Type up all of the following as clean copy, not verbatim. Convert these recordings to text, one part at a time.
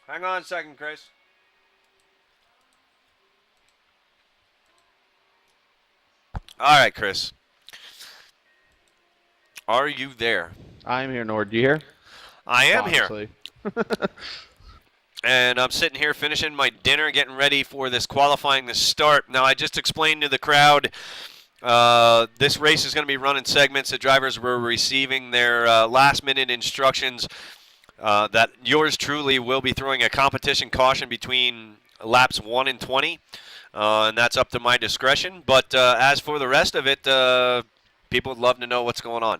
Hang on a second, Chris. All right, Chris. Are you there? I'm here, Nord. Do you hear? I am here. Obviously. And I'm sitting here finishing my dinner, getting ready for this qualifying to start. Now, I just explained to the crowd this race is going to be run in segments. The drivers were receiving their last-minute instructions that yours truly will be throwing a competition caution between laps 1 and 20, and that's up to my discretion. But as for the rest of it, people would love to know what's going on.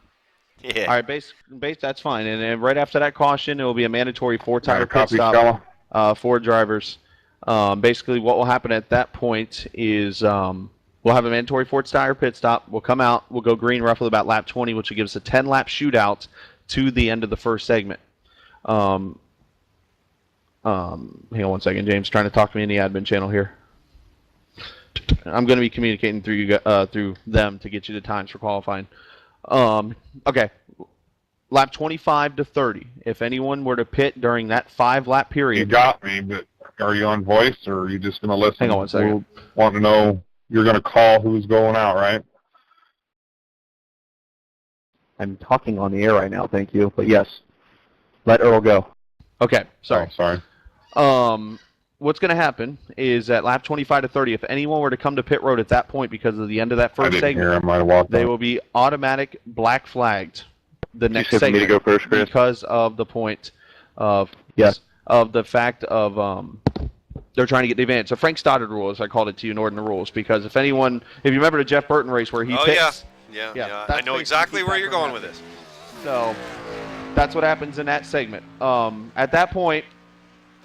Yeah. All right, base, that's fine. And then right after that caution, it will be a mandatory four-tire pit Copy, stop Skala. for drivers. Basically, what will happen at that point is we'll have a mandatory four-tire pit stop. We'll come out. We'll go green roughly about lap 20, which will give us a 10-lap shootout to the end of the first segment. Hang on one second, James. Trying to talk to me in the admin channel here. I'm going to be communicating through you through them to get you the times for qualifying. Okay. Lap 25 to 30. If anyone were to pit during that 5-lap period. You got me, but are you on voice or are you just going to listen? Hang on one second. We'll want to know, you're going to call who's going out, right? I'm talking on the air right now, thank you. But yes, let Earl go. Okay, sorry. Oh, sorry. What's going to happen is at lap 25 to 30, if anyone were to come to pit road at that point because of the end of that I first didn't hear. I segment, might have walked they out. will be automatic black flagged the next said for me to segment go first, Chris? because of the point of Yes. of the fact of they're trying to get the advantage. So Frank Stoddard rules, I called it to you, Norton rules, because if you remember the Jeff Burton race where he Oh, picks, yeah. that's I know exactly basically where you're back going when with this. So that's what happens in that segment. At that point,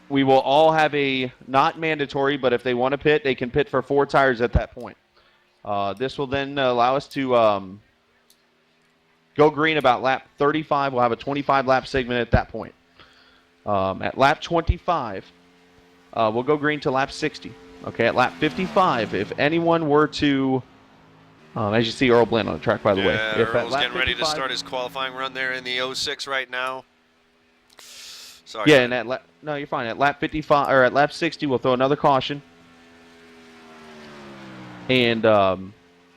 we will all have a not mandatory, but if they want to pit, they can pit for 4 tires at that point. This will then allow us to go green about lap 35. We'll have a 25-lap segment at that point. At lap 25, we'll go green to lap 60. Okay, at lap 55, if anyone were to, as you see Earl Bland on the track, by the way. If at Earl's lap getting ready to 55 start his qualifying run there in the 06 right now. Sorry. Yeah, and at no, you're fine. At lap 55 or at lap 60, we'll throw another caution. And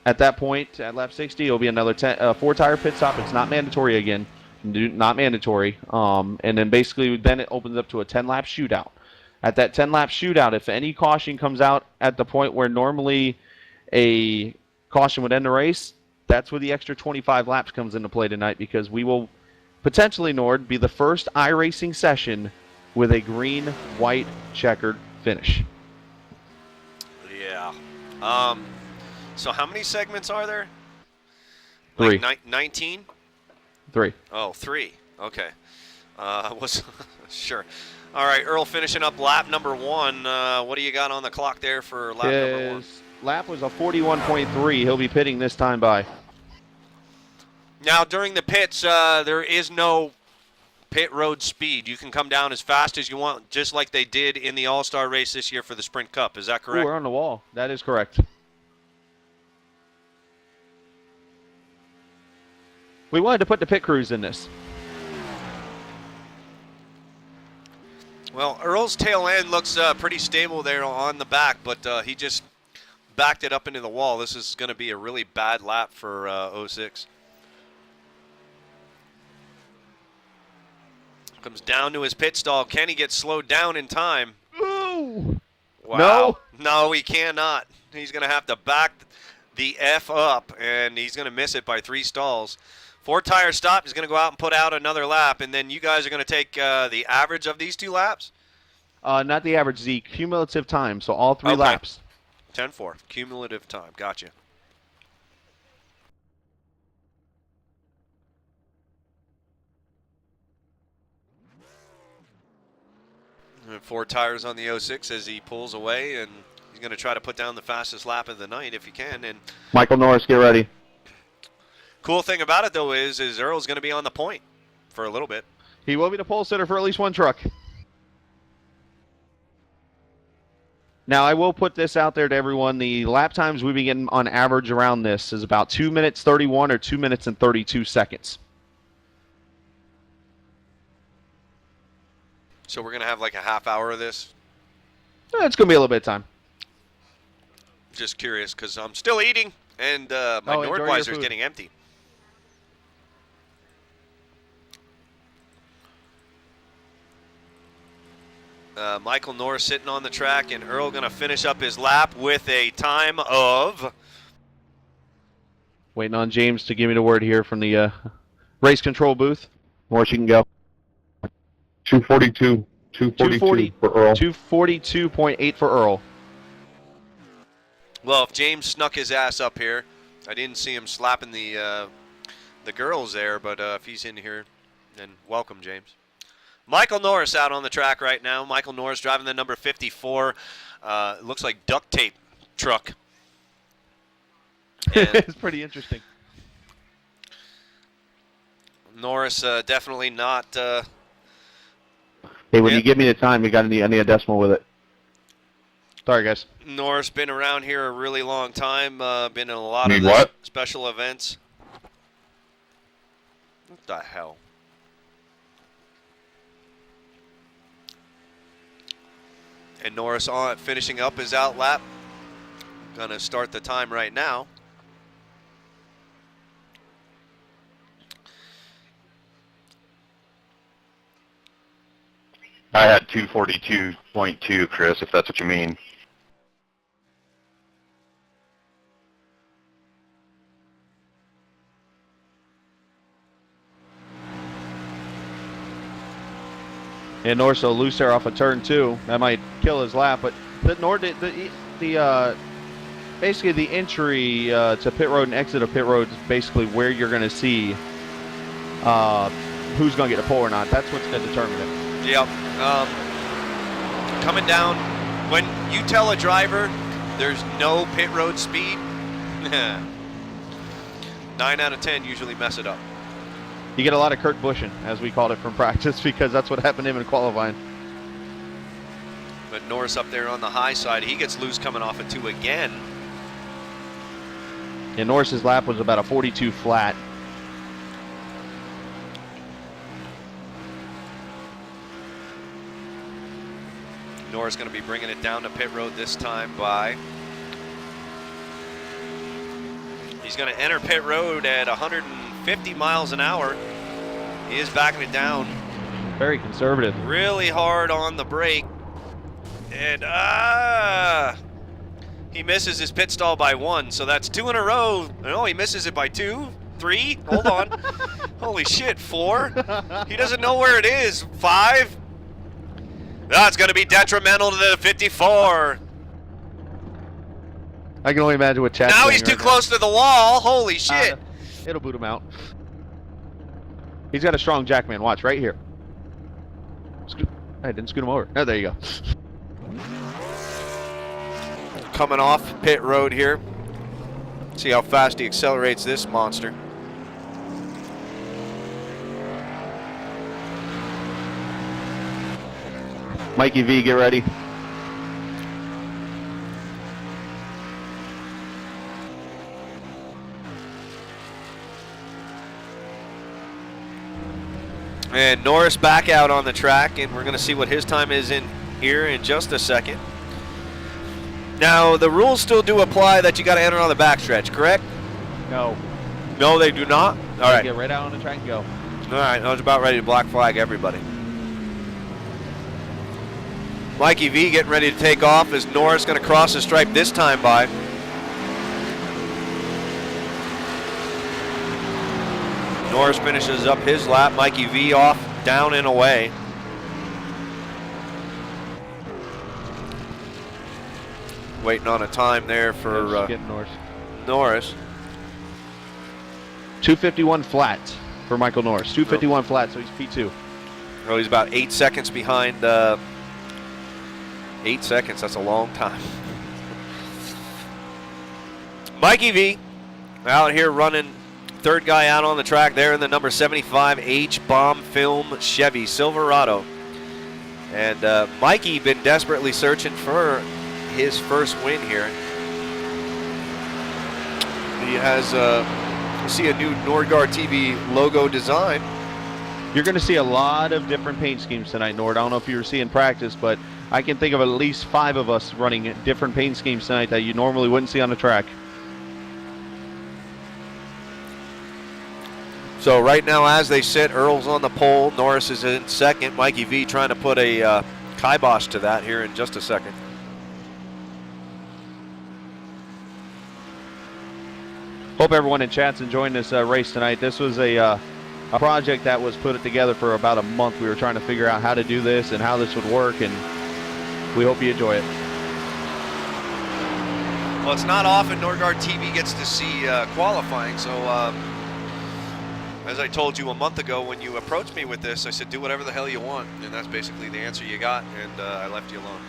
at that point, at lap 60, it'll be another 4-tire pit stop. It's not mandatory again, not mandatory. And then basically, then it opens up to a 10-lap shootout. At that 10-lap shootout, if any caution comes out at the point where normally a caution would end the race, that's where the extra 25 laps comes into play tonight, because we will potentially, Nord, be the first iRacing session with a green-white checkered finish. Yeah. So how many segments are there? 3. Like 19? 3. Oh, 3. Okay. Was sure. All right, Earl finishing up lap number 1. What do you got on the clock there for lap number 1? His lap was a 41.3. He'll be pitting this time by. Now, during the pits, there is no pit road speed. You can come down as fast as you want, just like they did in the All-Star race this year for the Sprint Cup. Is that correct? Ooh, we're on the wall. That is correct. We wanted to put the pit crews in this. Well, Earl's tail end looks pretty stable there on the back, but he just backed it up into the wall. This is going to be a really bad lap for 06. Comes down to his pit stall. Can he get slowed down in time? Ooh. Wow. No, he cannot. He's going to have to back the F up, and he's going to miss it by 3 stalls. 4-tire stop. He's going to go out and put out another lap, and then you guys are going to take the average of these 2 laps? Not the average, the cumulative time, so all 3 Okay. laps. 10-4, cumulative time. Gotcha. And 4 tires on the 06 as he pulls away, and he's going to try to put down the fastest lap of the night if he can. And Michael Norris, get ready. cool thing about it, though, is Earl's going to be on the point for a little bit. He will be the pole sitter for at least 1 truck. Now, I will put this out there to everyone. The lap times we've been getting on average around this is about 2 minutes 31 or 2 minutes and 32 seconds. So we're going to have like a half hour of this? It's going to be a little bit of time. Just curious, because I'm still eating, and my enjoy your Nordweiser's food. getting empty. Michael Norris sitting on the track, and Earl going to finish up his lap with a time of... Waiting on James to give me the word here from the race control booth. Morris, you can go. 242. 242 for Earl. 242.8 for Earl. Well, if James snuck his ass up here, I didn't see him slapping the girls there, but if he's in here, then welcome, James. Michael Norris out on the track right now. Michael Norris driving the number 54. Looks like duct tape truck. And It's pretty interesting. Norris definitely not... Hey, when you give me the time, I need a decimal with it. Sorry, guys. Norris been around here a really long time. Been in a lot Need of what? special events. What the hell? And Norris on finishing up his out lap. Gonna start the time right now. I had 242.2, Chris, if that's what you mean. And Norris will loose there off of turn 2. That might kill his lap, but basically the entry to pit road and exit of pit road is basically where you're going to see who's going to get a pole or not. That's what's going to determine it. Yep. Coming down, when you tell a driver there's no pit road speed, 9 out of 10 usually mess it up. You get a lot of Kurt Busching, as we called it from practice, because that's what happened to him in qualifying. But Norris up there on the high side, he gets loose coming off of 2 again. And Norris's lap was about a 42 flat. Norris going to be bringing it down to pit road this time by... He's going to enter pit road at 150 miles an hour. He is backing it down. Very conservative. Really hard on the brake. And he misses his pit stall by 1, so that's 2 in a row. No, he misses it by 2, 3. Hold on. Holy shit, 4. He doesn't know where it is. 5. That's going to be detrimental to the 54. I can only imagine what Chad's Now saying he's too right close to the wall. Holy shit. It'll boot him out. He's got a strong jackman. Watch right here. I didn't scoot him over. Oh, there you go. Coming off pit road here. See how fast he accelerates this monster. Mikey V, get ready. And Norris back out on the track, and we're going to see what his time is in here in just a second. Now, the rules still do apply that you got to enter on the backstretch, correct? No. No, they do not? All right. Get right out on the track and go. All right, I was about ready to black flag everybody. Mikey V getting ready to take off as Norris going to cross the stripe this time by. Norris finishes up his lap. Mikey V off, down and away. Waiting on a time there for Norris. 251 flat for Michael Norris. 251 flat, so he's P2. Oh, he's about 8 seconds behind. 8 seconds, that's a long time. Mikey V out here running, third guy out on the track there in the number 75 H-Bomb Film Chevy Silverado. And Mikey been desperately searching for his first win here. He has, you see a new Nordgar TV logo design. You're going to see a lot of different paint schemes tonight, Nord. I don't know if you were seeing practice, but I can think of at least 5 of us running different paint schemes tonight that you normally wouldn't see on the track. So right now, as they sit, Earl's on the pole. Norris is in second. Mikey V trying to put a kibosh to that here in just a second. Hope everyone in chat's enjoying this race tonight. This was a project that was put together for about a month. We were trying to figure out how to do this and how this would work, and we hope you enjoy it. Well, it's not often Nordgar TV gets to see qualifying, so as I told you a month ago when you approached me with this, I said, do whatever the hell you want, and that's basically the answer you got, and I left you alone.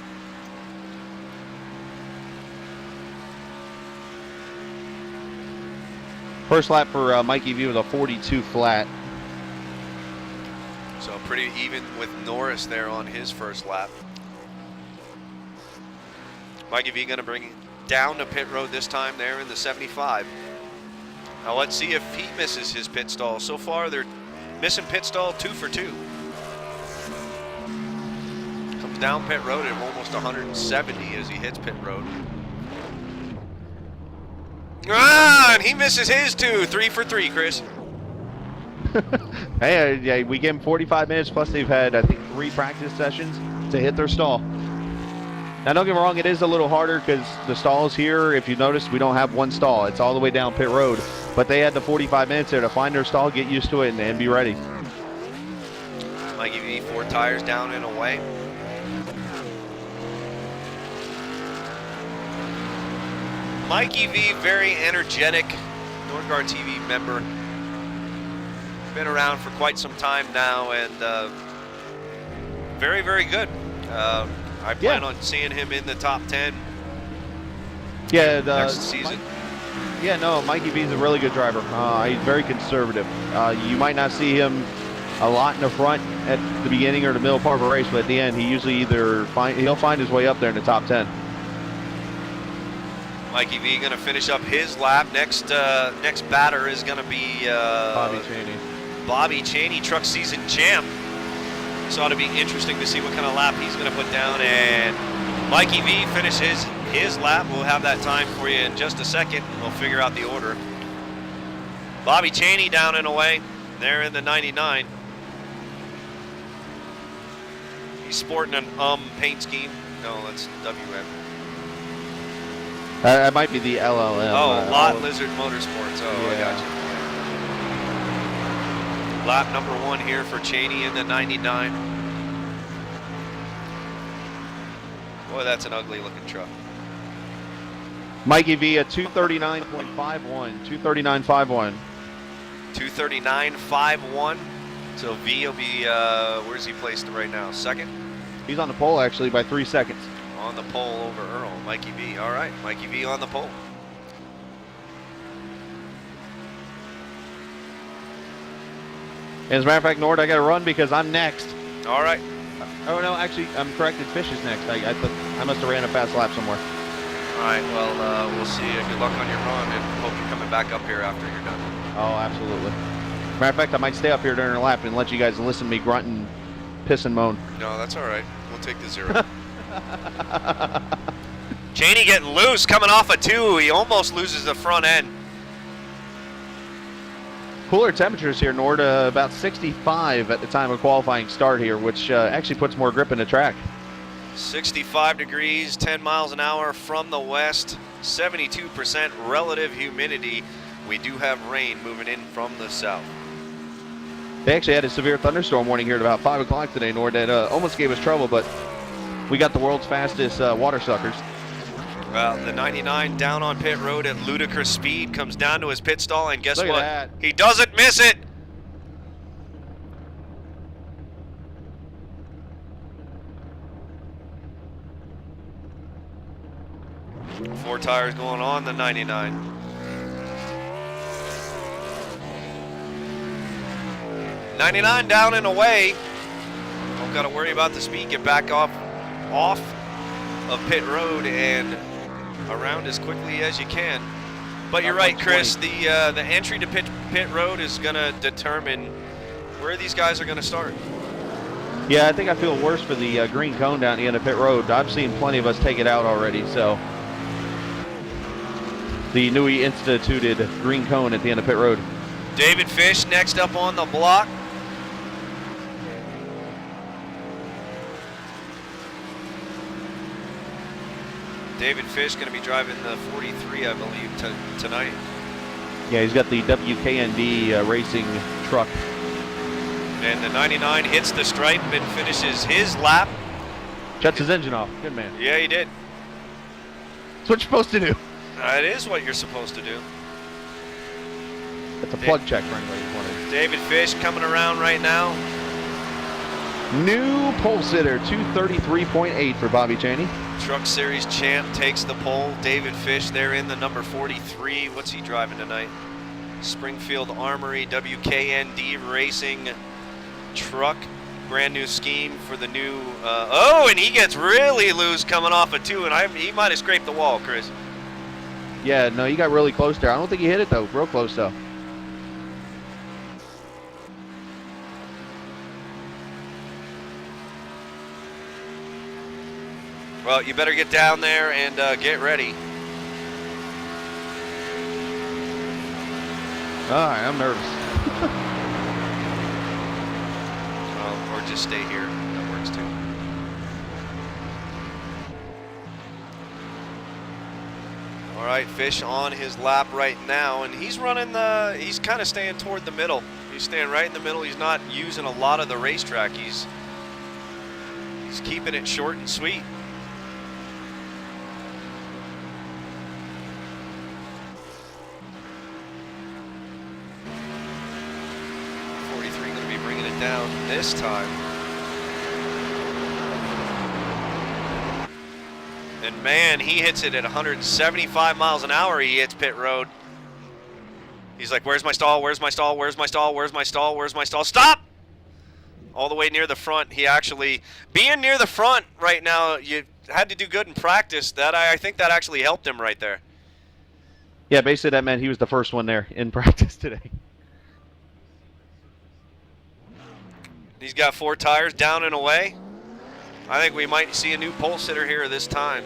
First lap for Mikey V with a 42 flat. So pretty even with Norris there on his first lap. Mikey V gonna bring down to pit road this time there in the 75. Now let's see if he misses his pit stall. So far they're missing pit stall 2 for 2. Comes down pit road at almost 170 as he hits pit road. Ah, and he misses his too. 3 for 3, Chris. Hey, yeah, we gave them 45 minutes, plus they've had, I think, 3 practice sessions to hit their stall. Now, don't get me wrong, it is a little harder because the stalls here, if you notice, we don't have one stall. It's all the way down pit road. But they had the 45 minutes there to find their stall, get used to it, and be ready. Mikey V, 4 tires down and away. Mikey V, very energetic Nordgar TV member. Been around for quite some time now, and very, very good. I plan on seeing him in the top 10 next season. Mikey V is a really good driver. He's very conservative. You might not see him a lot in the front at the beginning or the middle part of a race, but at the end, he usually he'll find his way up there in the top 10. Mikey V going to finish up his lap. Next batter is going to be Bobby Cheney. Bobby Cheney, truck season champ. So it ought to be interesting to see what kind of lap he's going to put down. And Mikey V finishes his lap. We'll have that time for you in just a second. We'll figure out the order. Bobby Cheney down and away. There in the 99. He's sporting an paint scheme. No, that's WM. That might be the LLM. Oh, Lot Lizard Motorsports. Oh, yeah. I got you. Lap number 1 here for Cheney in the 99. Boy, that's an ugly looking truck. Mikey V at 239.51. 239.51. 239.51. So V will be, where's he placed right now? Second? He's on the pole actually by 3 seconds. On the pole over Earl. Mikey V. All right, Mikey V on the pole. As a matter of fact, Nord, I got to run because I'm next. All right. Oh, no, actually, I'm corrected. Fish is next. I must have ran a fast lap somewhere. All right, well, we'll see you. Good luck on your run, and hope you're coming back up here after you're done. Oh, absolutely. Matter of fact, I might stay up here during the lap and let you guys listen to me grunt and piss and moan. No, that's all right. We'll take the 0. Cheney getting loose, coming off a 2. He almost loses the front end. Cooler temperatures here, Nord, about 65 at the time of qualifying start here, which actually puts more grip in the track. 65 degrees, 10 miles an hour from the west, 72% relative humidity. We do have rain moving in from the south. They actually had a severe thunderstorm warning here at about 5 o'clock today, Nord, that almost gave us trouble, but we got the world's fastest water suckers. Well, the 99 down on pit road at ludicrous speed comes down to his pit stall, and guess Look at what? that. He doesn't miss it. Four tires going on the 99. '99 down and away. Don't got to worry about the speed. Get back off of pit road and around as quickly as you can. But you're right, Chris. The entry to pit road is going to determine where these guys are going to start. Yeah, I think I feel worse for the green cone down the end of pit road. I've seen plenty of us take it out already, so. The newly instituted green cone at the end of pit road. David Fish next up on the block. David Fish going to be driving the 43, I believe, tonight. Yeah, he's got the WKND racing truck. And the 99 hits the stripe and finishes his lap. Shuts his engine off. Good man. Yeah, he did. That's what you're supposed to do. That is what you're supposed to do. That's a plug check for anybody who's wondering. David Fish coming around right now. New pole sitter, 233.8 for Bobby Cheney. Truck Series champ takes the pole. David Fish there in the number 43. What's he driving tonight? Springfield Armory WKND Racing truck. Brand new scheme for the new. Oh, and he gets really loose coming off a 2, and he might have scraped the wall, Chris. Yeah, no, you got really close there. I don't think he hit it though. Real close though. Well, you better get down there and get ready. All right, I'm nervous. Or just stay here. That works too. All right, Fish on his lap right now, and he's running he's kind of staying toward the middle. He's staying right in the middle. He's not using a lot of the racetrack. He's keeping it short and sweet. Down this time. And man, he hits it at 175 miles an hour. He hits pit road. He's like, where's my stall? Where's my stall? Where's my stall? Where's my stall? Where's my stall? Stop! All the way near the front. He actually, being near the front right now, you had to do good in practice. That I think that actually helped him right there. Yeah, basically that meant he was the first one there in practice today. He's got 4 tires down and away. I think we might see a new pole sitter here this time.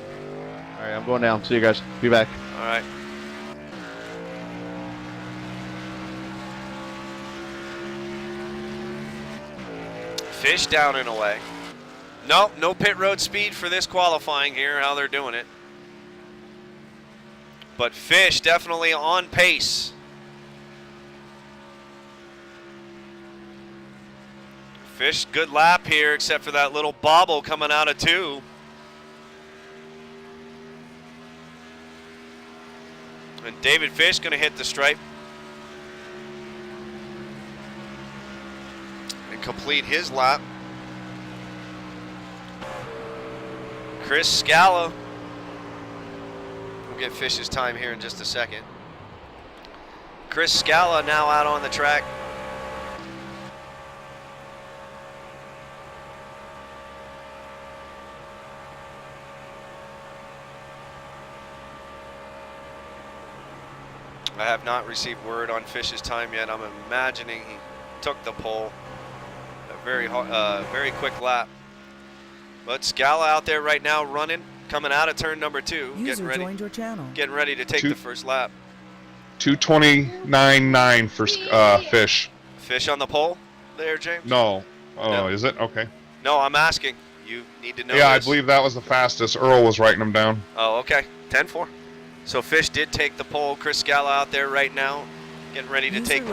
All right, I'm going down. See you guys. Be back. All right. Fish down and away. Nope, no pit road speed for this qualifying here, how they're doing it. But Fish definitely on pace. Fish, good lap here, except for that little bobble coming out of 2. And David Fish going to hit the stripe and complete his lap. Chris Skala. We'll get Fish's time here in just a second. Chris Skala now out on the track. I have not received word on Fish's time yet. I'm imagining he took the pole. A very quick lap. But Skala out there right now running, coming out of turn number 2, User joined your channel. getting ready to take the first lap. 2:29.9 for Fish. Fish on the pole there, James? No. Oh, No. is it? Okay. No, I'm asking. You need to know Yeah, this. I believe that was the fastest. Earl was writing them down. Oh, okay. 10-4. So Fish did take the pole. Chris Skala out there right now, getting ready to take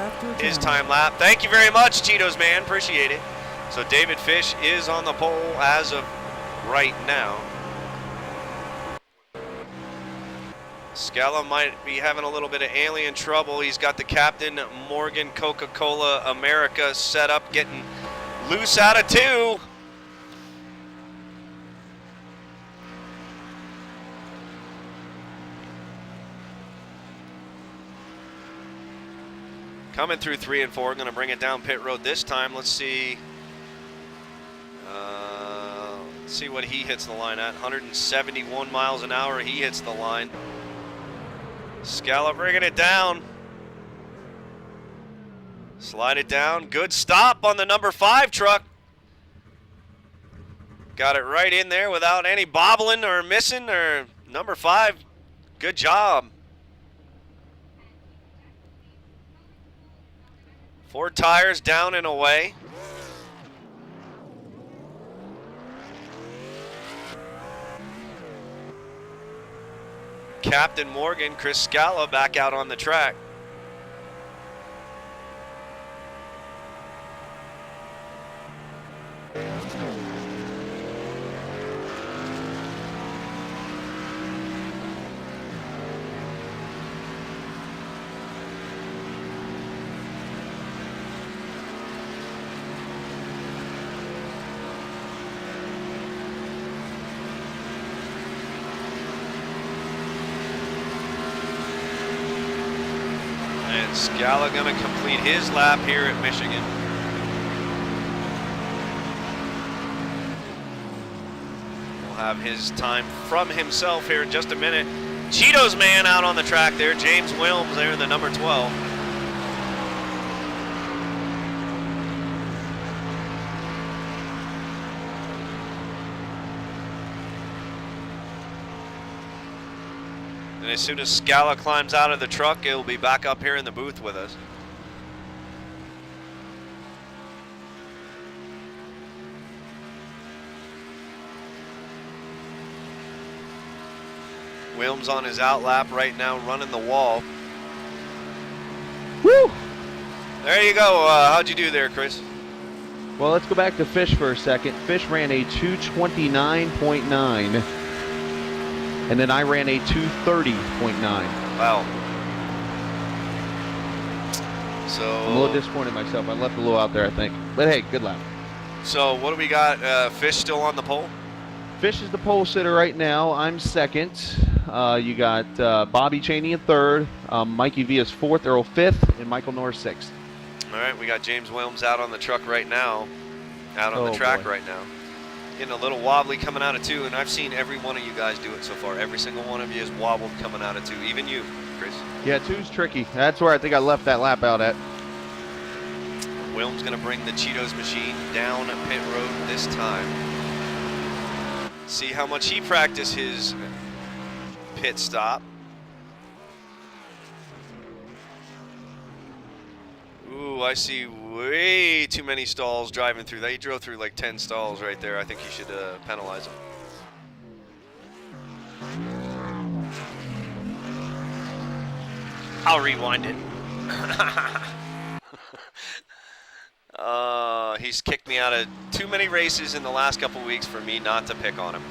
his time lap. Thank you very much, Cheetos man. Appreciate it. So David Fish is on the pole as of right now. Skala might be having a little bit of alien trouble. He's got the Captain Morgan Coca-Cola America set up, getting loose out of 2. Coming through 3 and 4, going to bring it down pit road this time. Let's see what he hits the line at. 171 miles an hour, he hits the line. Skala bringing it down. Slide it down. Good stop on the number 5 truck. Got it right in there without any bobbling or missing. Or number 5, good job. 4 tires down and away. Captain Morgan, Chris Skala back out on the track. And Skala going to complete his lap here at Michigan. We'll have his time from himself here in just a minute. Cheetos man out on the track there. James Wilms there in the number 12. And as soon as Skala climbs out of the truck, he'll be back up here in the booth with us. Wilms on his out lap right now, running the wall. Woo! There you go. How'd you do there, Chris? Well, let's go back to Fish for a second. Fish ran a 229.9, and then I ran a 230.9. Wow. So I'm a little disappointed in myself. I left a little out there, I think. But hey, good lap. So what do we got? Fish still on the pole? Fish is the pole sitter right now. I'm second. You got Bobby Cheney in third, Mikey Villa's fourth, Earl fifth, and Michael Norris sixth. All right, we got James Wilms out on the truck right now, out on the track right now. Getting a little wobbly coming out of 2, and I've seen every one of you guys do it so far. Every single one of you has wobbled coming out of 2, even you, Chris. Yeah, 2's tricky. That's where I think I left that lap out at. Wilms going to bring the Cheetos machine down pit road this time. See how much he practiced his pit stop. Ooh, I see way too many stalls driving through that. He drove through like 10 stalls right there. I think you should penalize him. I'll rewind it. He's kicked me out of too many races in the last couple weeks for me not to pick on him.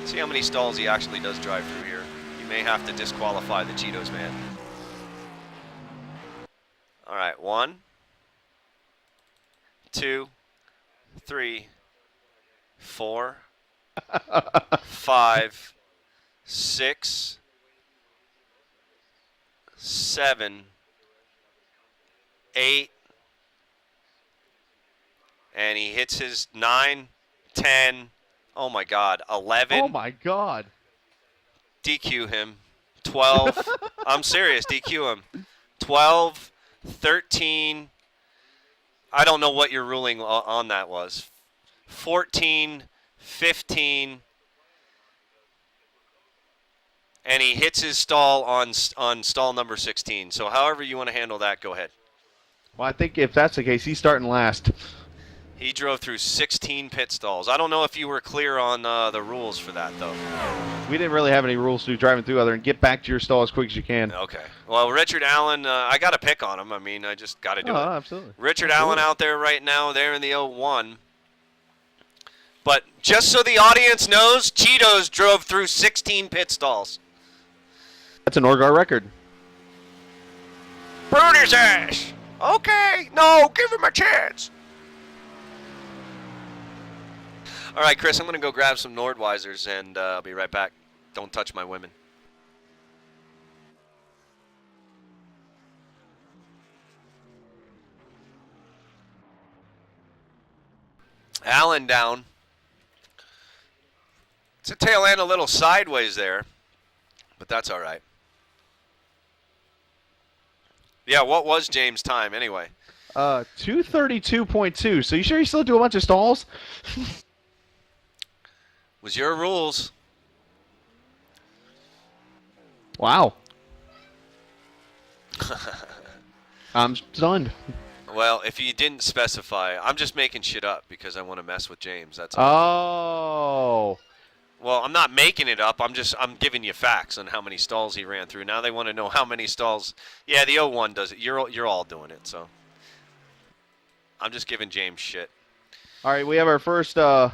See how many stalls he actually does drive through here. You may have to disqualify the Cheetos man. All right, 1, 2, 3, 4, 5, 6, 7, 8, and he hits his 9, 10, oh my God, 11. Oh my God. DQ him. 12. I'm serious, DQ him. 12, 13. I don't know what your ruling on that was. 14, 15. And he hits his stall on stall number 16. So however you want to handle that, go ahead. Well, I think if that's the case, he's starting last. He drove through 16 pit stalls. I don't know if you were clear on the rules for that, though. We didn't really have any rules to driving through other than get back to your stall as quick as you can. Okay. Well, Richard Allen, I got to pick on him. I mean, I just got to do it. Absolutely. Richard Allen out there right now, there in the 01. But just so the audience knows, Cheetos drove through 16 pit stalls. That's a Nordgar record. Burn his ass. Okay. No, give him a chance. All right, Chris, I'm going to go grab some Nordweisers, and I'll be right back. Don't touch my women. Allen down. It's a tail end a little sideways there, but that's all right. Yeah, what was James' time anyway? 232.2. So you sure you still do a bunch of stalls? Was your rules. Wow. I'm stunned. Well, if you didn't specify, I'm just making shit up because I want to mess with James. That's all. Oh. Well, I'm not making it up. I'm giving you facts on how many stalls he ran through. Now they want to know how many stalls. Yeah, the 01 does it. You're all doing it. So I'm just giving James shit. All right, we have our first Wreck?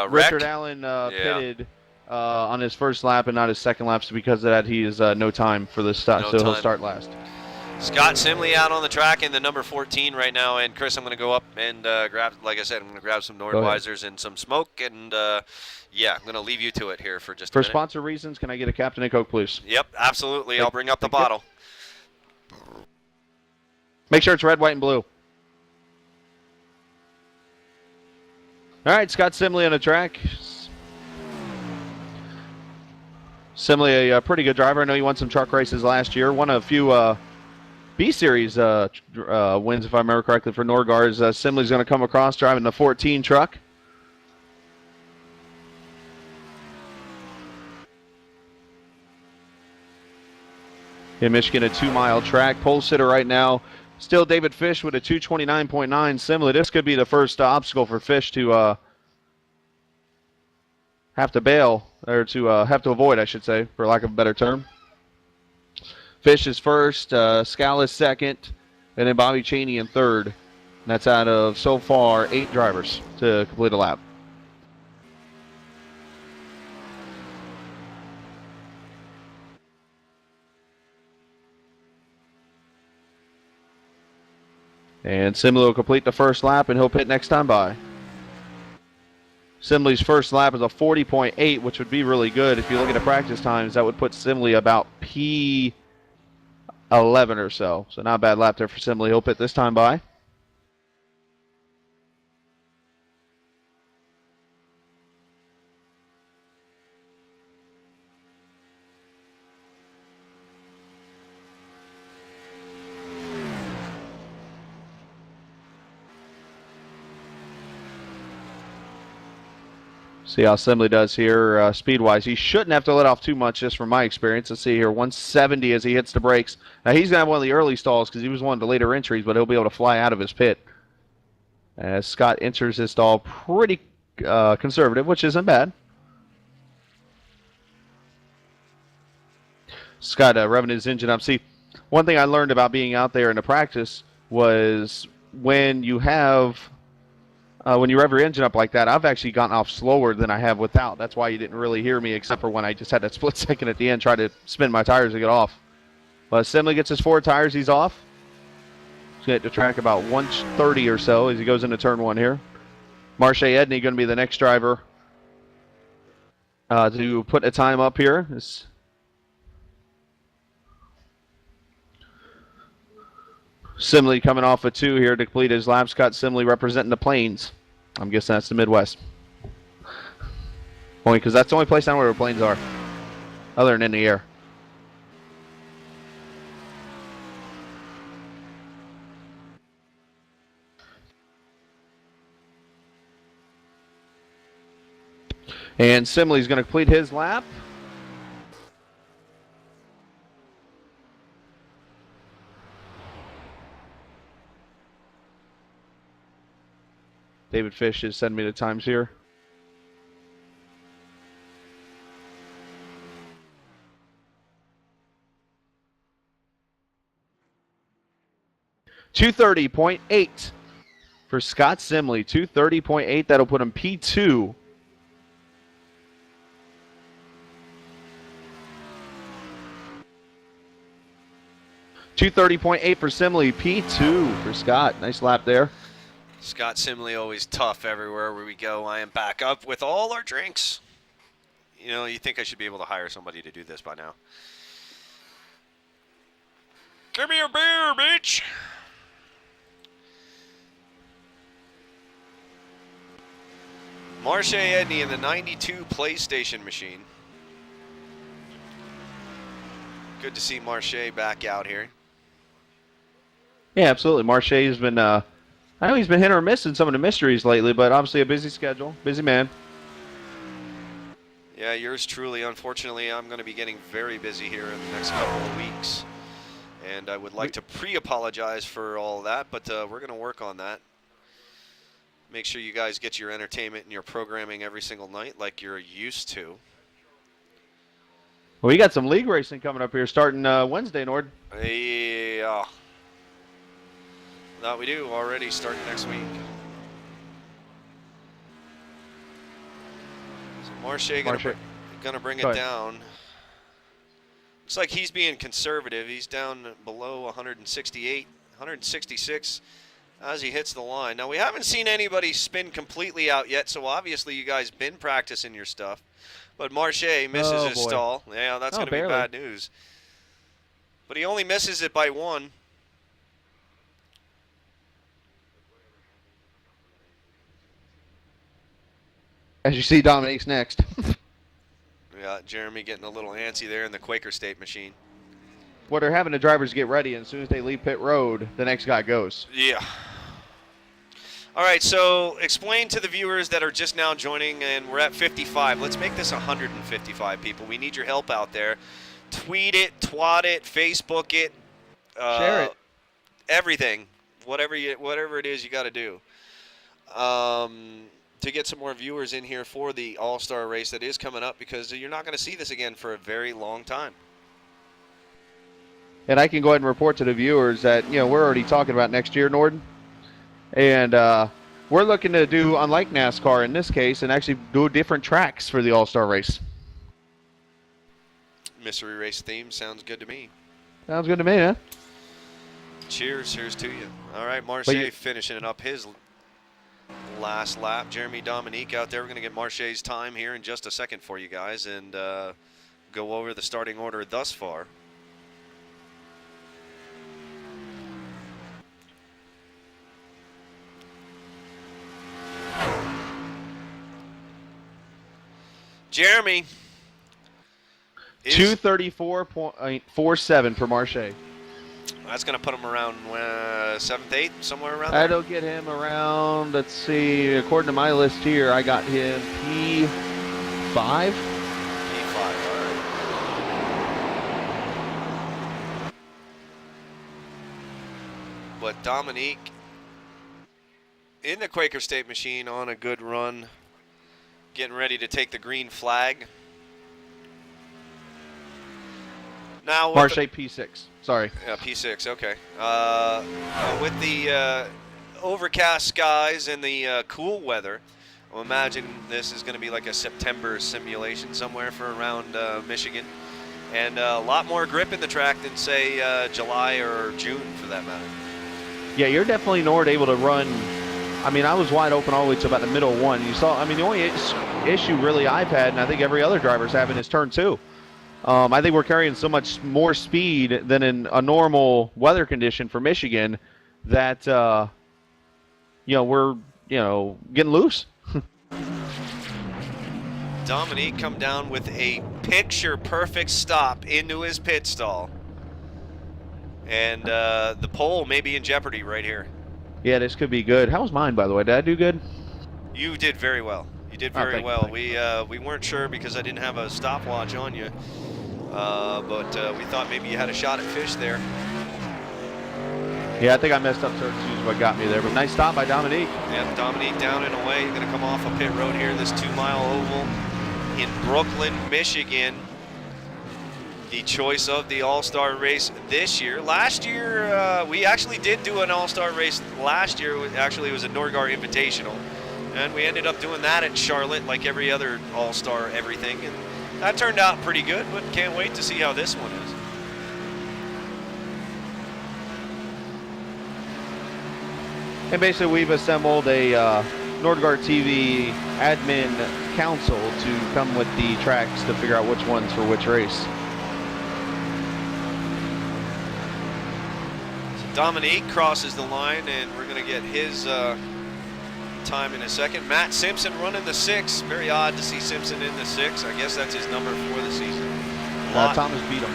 Richard Allen pitted on his first lap and not his second lap. So because of that, he is no time for this stuff. No so he'll time. start last. Scott Simley out on the track in the number 14 right now. And Chris, I'm going to go up and grab, like I said, I'm going to grab some Nordweisers and some smoke. And yeah, I'm going to leave you to it here for just a minute. For sponsor reasons, can I get a Captain and Coke, please? Yep, absolutely. I'll bring up the bottle. Make sure it's red, white, and blue. All right, Scott Simley on the track. Simley, a pretty good driver. I know he won some truck races last year. Won a few B-Series wins, if I remember correctly, for Nordgar. Simley's going to come across driving the 14 truck. In Michigan, a 2-mile track. Pole sitter right now. Still David Fish with a 229.9. Simley, this could be the first obstacle for Fish to have to bail, or to have to avoid, I should say, for lack of a better term. Fish is first, Skala is second, and then Bobby Cheney in third. And that's out of, so far, 8 drivers to complete a lap. And Simley will complete the first lap, and he'll pit next time by. Simley's first lap is a 40.8, which would be really good. If you look at the practice times, that would put Simley about P11 or so. So not a bad lap there for Simley. He'll pit this time by. See how Simley does here speed-wise. He shouldn't have to let off too much, just from my experience. Let's see here, 170 as he hits the brakes. Now, he's going to have one of the early stalls because he was one of the later entries, but he'll be able to fly out of his pit. As Scott enters his stall pretty conservative, which isn't bad. Scott revving his engine up. See, one thing I learned about being out there in the practice was when you have... when you rev your engine up like that, I've actually gotten off slower than I have without. That's why you didn't really hear me, except for when I just had that split second at the end, try to spin my tires to get off. But Simley gets his 4 tires, he's off. He's going to hit the track about 130 or so as he goes into turn 1 here. Marche Edney going to be the next driver to put a time up here. Simley coming off a 2 here to complete his lap. Scott Simley representing the Plains. I'm guessing that's the Midwest. Only because that's the only place I know where the plains are, other than in the air. And Simley's going to complete his lap. David Fish is sending me the times here. .230.8 for Scott Simley. 230.8. That'll put him P2. .230.8 for Simley. P2 for Scott. Nice lap there. Scott Simley always tough everywhere where we go. I am back up with all our drinks. You know, you think I should be able to hire somebody to do this by now. Give me a beer, bitch. Marche Edney in the 92 PlayStation machine. Good to see Marche back out here. Yeah, absolutely. Marche's been, I know he's been hit or miss in some of the mysteries lately, but obviously a busy schedule, busy man. Yeah, yours truly. Unfortunately, I'm going to be getting very busy here in the next couple of weeks. And I would like to pre-apologize for all that, but we're going to work on that. Make sure you guys get your entertainment and your programming every single night like you're used to. Well, we got some league racing coming up here starting Wednesday, Nord. Yeah. That we do already starting next week. So Marche gonna bring it down. Looks like he's being conservative. He's down below 168, 166 as he hits the line. Now, we haven't seen anybody spin completely out yet, so obviously you guys been practicing your stuff. But Marche misses his stall. Yeah, that's going to be bad news. But he only misses it by 1. As you see, Dominique's next. Yeah, Jeremy getting a little antsy there in the Quaker State machine. What they're having the drivers get ready, and as soon as they leave pit road, the next guy goes. Yeah. All right, so explain to the viewers that are just now joining, and we're at 55. Let's make this 155 people. We need your help out there. Tweet it, twat it, Facebook it. Share it. Everything. Whatever it is you got to do. To get some more viewers in here for the All-Star race that is coming up, because you're not going to see this again for a very long time. And I can go ahead and report to the viewers that, we're already talking about next year, Norden. And we're looking to do, unlike NASCAR in this case, and actually do different tracks for the All-Star race. Mystery race theme sounds good to me. Sounds good to me, huh? Cheers. Here's to you. All right, Marche finishing up his last lap. Jeremy Dominique out there. We're going to get Marche's time here in just a second for you guys and go over the starting order thus far. Jeremy. 234.47 for Marche. That's going to put him around 7th, 8th, somewhere around there. That'll get him around, let's see, according to my list here, I got him P5. P5, all right. But Dominique in the Quaker State machine on a good run, getting ready to take the green flag. Now Marche P6. Sorry. Yeah, P6. Okay. With the overcast skies and the cool weather, I imagine this is going to be like a September simulation somewhere for around Michigan, and a lot more grip in the track than say July or June for that matter. Yeah, you're definitely Nord able to run. I mean, I was wide open all the way to about the middle one. You saw. I mean, the only issue really I've had, and I think every other driver's having, is turn 2. I think we're carrying so much more speed than in a normal weather condition for Michigan that, we're, getting loose. Dominique come down with a picture-perfect stop into his pit stall. And the pole may be in jeopardy right here. Yeah, this could be good. How was mine, by the way? Did I do good? You did very well. You did very well. We weren't sure because I didn't have a stopwatch on you. But we thought maybe you had a shot at fish there. Yeah, I think I messed up turn 2 is what got me there. But nice stop by Dominique. Yep, Dominique down and away. Going to come off a pit road here, this 2-mile oval in Brooklyn, Michigan. The choice of the All-Star race this year. Last year, we actually did do an All-Star race last year. Actually, it was a Nordgar Invitational. And we ended up doing that at Charlotte like every other All-Star everything. And that turned out pretty good, but can't wait to see how this one is. And basically, we've assembled a Nordgar TV admin council to come with the tracks to figure out which ones for which race. So Dominique crosses the line, and we're going to get his time in a second. Matt Simpson running the 6. Very odd to see Simpson in the 6. I guess that's his number for the season. Thomas beat him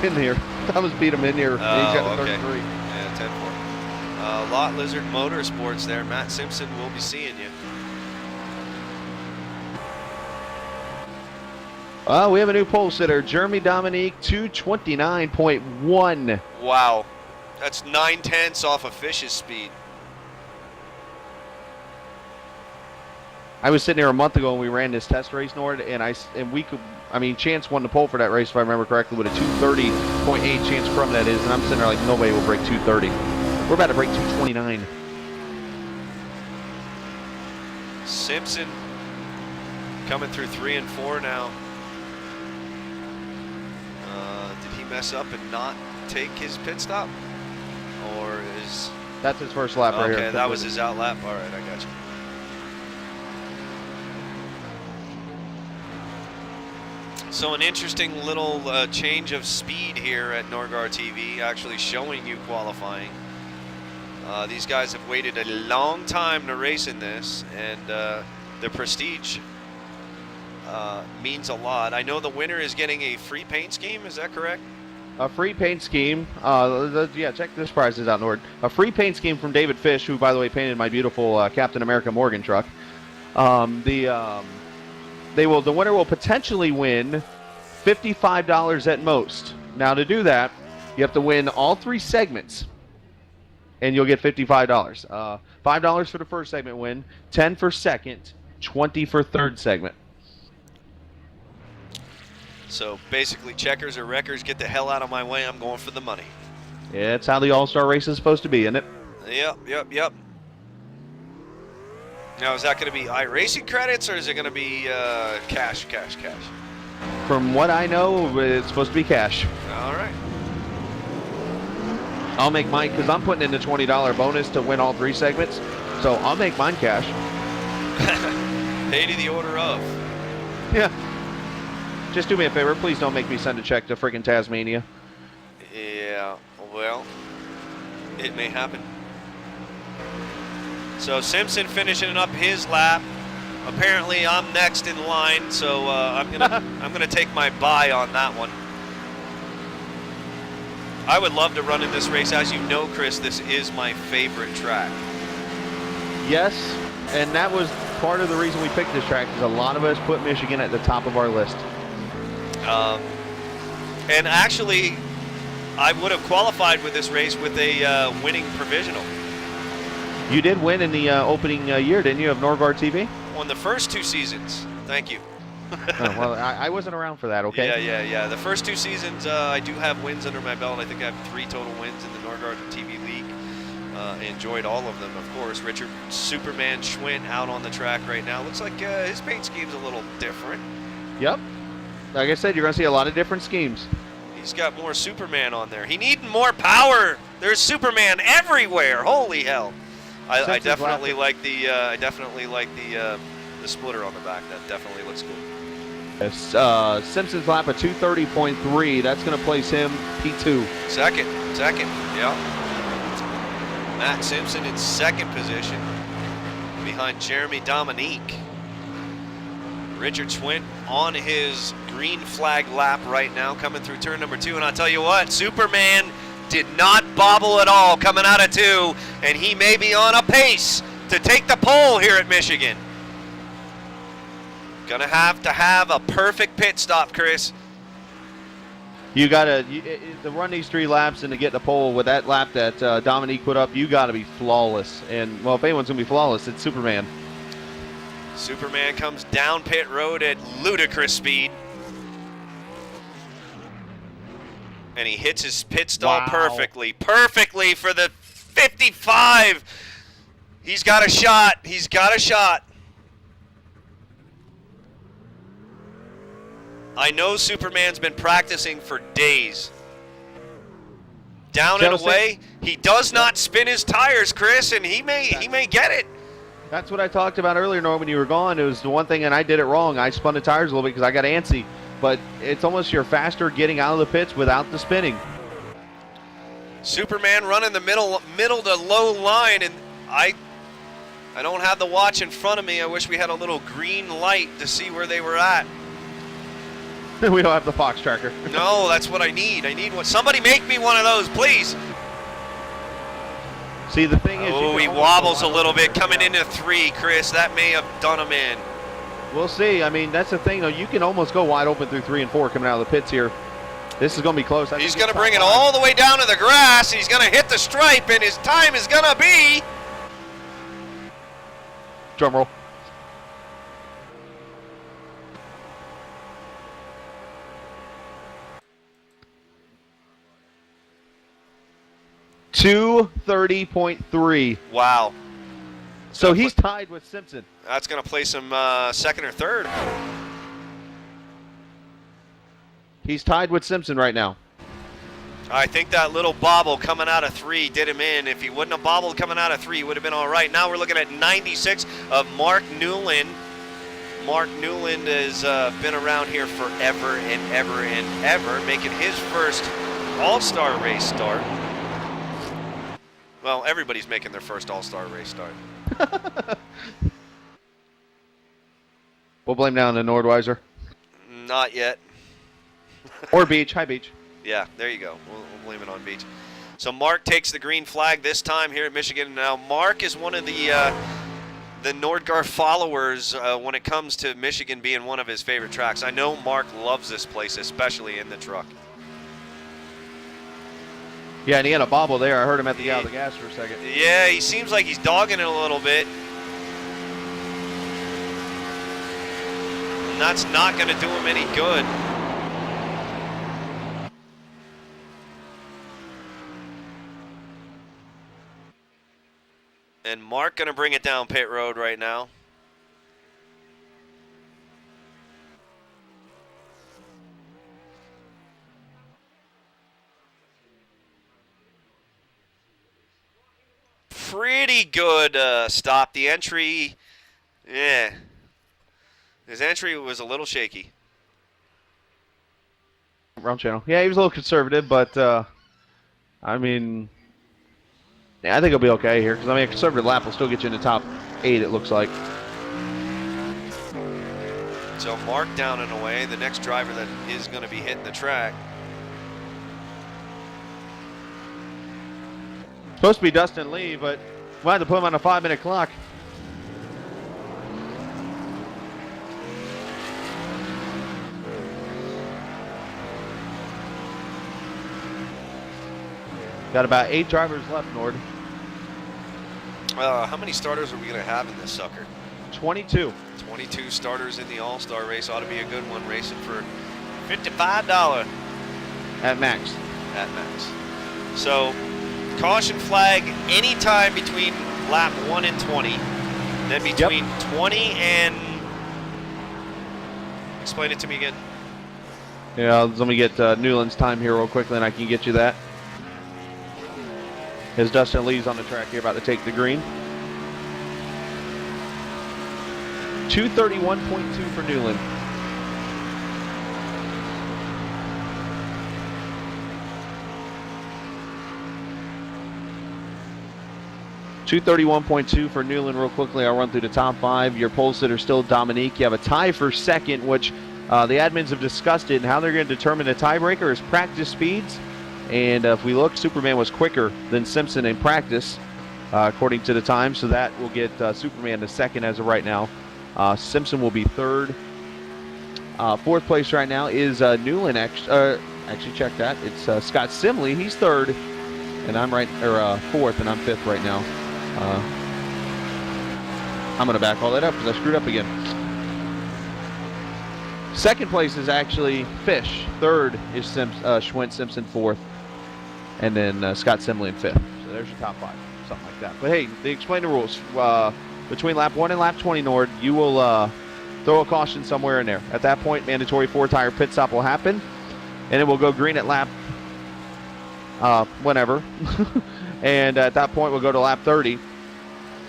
in here. Thomas beat him in here. He's got the 33. Yeah, 10-4. Lot Lizard Motorsports there. Matt Simpson will be seeing you. We have a new pole sitter, Jeremy Dominique, 229.1. Wow. That's 9/10 off of Fish's speed. I was sitting here a month ago when we ran this test race, Nord, and Chance won the pole for that race, if I remember correctly, with a 230.8 Chance from that is, and I'm sitting there like, nobody will break 230. We're about to break 229. Simpson coming through 3 and 4 now. Did he mess up and not take his pit stop? Or is... That's his first lap right here. Okay, that was his out lap. All right, I got you. So an interesting little change of speed here at Nordgar TV, actually showing you qualifying. These guys have waited a long time to race in this, and the prestige means a lot. I know the winner is getting a free paint scheme, is that correct? A free paint scheme. Yeah, check this prizes out, Nord. A free paint scheme from David Fish, who, by the way, painted my beautiful Captain America Morgan truck. The winner will potentially win $55 at most. Now, to do that, you have to win all 3 segments, and you'll get $55. $5 for the first segment win, $10 for second, $20 for third segment. So basically, checkers or wreckers, get the hell out of my way. I'm going for the money. Yeah, it's how the All-Star race is supposed to be, isn't it? Yep. Now, is that going to be iRacing credits, or is it going to be cash? From what I know, it's supposed to be cash. All right. I'll make mine, because I'm putting in the $20 bonus to win all 3 segments, so I'll make mine cash. Pay to the order of. Yeah. Just do me a favor. Please don't make me send a check to freaking Tasmania. Yeah, well, it may happen. So Simpson finishing up his lap. Apparently, I'm next in line, so I'm gonna take my bye on that one. I would love to run in this race. As you know, Chris, this is my favorite track. Yes, and that was part of the reason we picked this track, because a lot of us put Michigan at the top of our list. And actually, I would have qualified with this race with a winning provisional. You did win in the opening year, didn't you, of Nordgar TV? On the first 2 seasons. Thank you. Oh, well, I wasn't around for that, okay? Yeah. The first 2 seasons, I do have wins under my belt. I think I have 3 total wins in the Nordgar TV League. Enjoyed all of them, of course. Richard Superman Schwint out on the track right now. Looks like his paint scheme's a little different. Yep. Like I said, you're going to see a lot of different schemes. He's got more Superman on there. He needing more power. There's Superman everywhere. Holy hell! I definitely like the the splitter on the back. That definitely looks cool. Yes, Simpson's lap of 230.3. That's going to place him P2. Second. Yeah. Matt Simpson in second position behind Jeremy Dominique. Richard Schwint on his green flag lap right now, coming through turn number 2. And I'll tell you what, Superman did not bobble at all coming out of 2, and he may be on a pace to take the pole here at Michigan. Gonna have to have a perfect pit stop, Chris. You got to run these 3 laps and to get the pole with that lap that Dominique put up, you got to be flawless. And, well, if anyone's going to be flawless, it's Superman. Superman comes down pit road at ludicrous speed. And he hits his pit stall perfectly for the 55. He's got a shot. I know Superman's been practicing for days. Down and away, he does not spin his tires, Chris, and he may get it. That's what I talked about earlier, Norm, when you were gone. It was the one thing, and I did it wrong. I spun the tires a little bit because I got antsy. But it's almost you're faster getting out of the pits without the spinning. Superman running the middle to low line, and I don't have the watch in front of me. I wish we had a little green light to see where they were at. We don't have the Fox tracker. No, that's what I need. I need one. Somebody make me one of those, please. See, the thing is, Oh, he wobbles a little bit coming into 3, Chris. That may have done him in. We'll see. I mean, that's the thing, though. You can almost go wide open through 3 and 4 coming out of the pits here. This is going to be close. He's going to bring it all the way down to the grass. He's going to hit the stripe, and his time is going to be... Drum roll. .230.3. Wow. So he's tied with Simpson. That's going to place him second or third. He's tied with Simpson right now. I think that little bobble coming out of 3 did him in. If he wouldn't have bobbled coming out of 3, he would have been all right. Now we're looking at 96 of Mark Newland. Mark Newland has been around here forever and ever and ever, making his first All-Star race start. Well, everybody's making their first All-Star race start. We'll blame down the Nordweiser. Not yet. Or Beach. Hi, Beach. Yeah, there you go. We'll blame it on Beach. So Mark takes the green flag this time here at Michigan. Now, Mark is one of the Nordgar followers when it comes to Michigan being one of his favorite tracks. I know Mark loves this place, especially in the truck. Yeah, and he had a bobble there. I heard him at the out of the gas for a second. Yeah, he seems like he's dogging it a little bit. And that's not going to do him any good. And Mark going to bring it down pit road right now. Pretty good stop. The entry, yeah. His entry was a little shaky. Wrong channel. Yeah, he was a little conservative, but I mean, yeah, I think he'll be okay here because I mean, a conservative lap will still get you in the top 8. It looks like. So Mark down and away. The next driver that is going to be hitting the track. Supposed to be Dustin Lee, but we'll have to put him on a 5-minute clock. Got about 8 drivers left, Nord. How many starters are we going to have in this sucker? 22. 22 starters in the All-Star race. Ought to be a good one, racing for $55 At max. at max. So, caution flag anytime between lap 1 and 20. Then between 20 and... Explain it to me again. Yeah, let me get Newland's time here real quickly, and I can get you that. As Dustin Lee's on the track here, about to take the green. 231.2 for Newland. .231.2 for Newland real quickly. I'll run through the top 5. Your pole sitter still Dominique. You have a tie for second, which the admins have discussed it, and how they're going to determine the tiebreaker is practice speeds. And if we look, Superman was quicker than Simpson in practice, according to the time. So that will get Superman to second as of right now. Simpson will be third. Fourth place right now is Newland. Actually, check that. It's Scott Simley. He's third, and I'm fourth, and I'm fifth right now. I'm going to back all that up because I screwed up again. Second place is actually Fish. Third is Schwint, Simpson fourth, and then Scott Simley in fifth. So there's your top 5, something like that. But hey, they explain the rules. Between lap 1 and lap 20, Nord, you will throw a caution somewhere in there. At that point, mandatory 4-tire pit stop will happen, and it will go green at lap whenever. And at that point, we'll go to lap 30.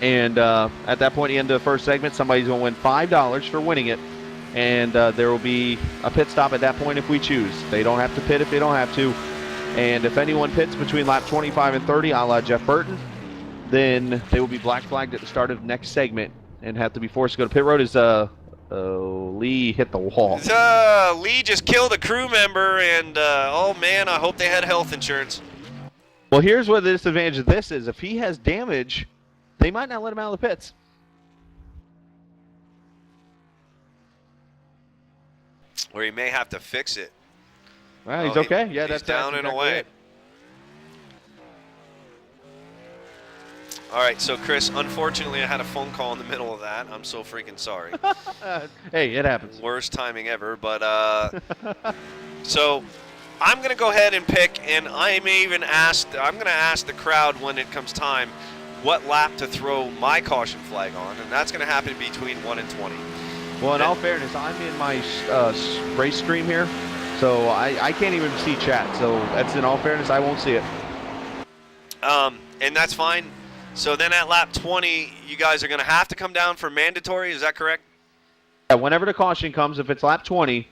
And at that point, at the end of the first segment, somebody's going to win $5 for winning it. And there will be a pit stop at that point if we choose. They don't have to pit if they don't have to. And if anyone pits between lap 25 and 30, a la Jeff Burton, then they will be black flagged at the start of next segment and have to be forced to go to pit road. As Lee hit the wall. Lee just killed a crew member, and oh man, I hope they had health insurance. Well, here's what the disadvantage of this is. If he has damage, they might not let him out of the pits. Or he may have to fix it. Well, he's Oh, okay. Yeah, he's that's down and exactly away. it. All right, so Chris, unfortunately, I had a phone call in the middle of that. I'm so freaking sorry. Hey, it happens. Worst timing ever, but so I'm going to go ahead and pick, and I'm going to ask the crowd when it comes time what lap to throw my caution flag on, and that's going to happen between 1 and 20. Well, in all fairness, I'm in my race stream here, so I can't even see chat. So that's in all fairness, I won't see it. And that's fine. So then at lap 20, you guys are going to have to come down for mandatory. Is that correct? Yeah, whenever the caution comes, if it's lap 20,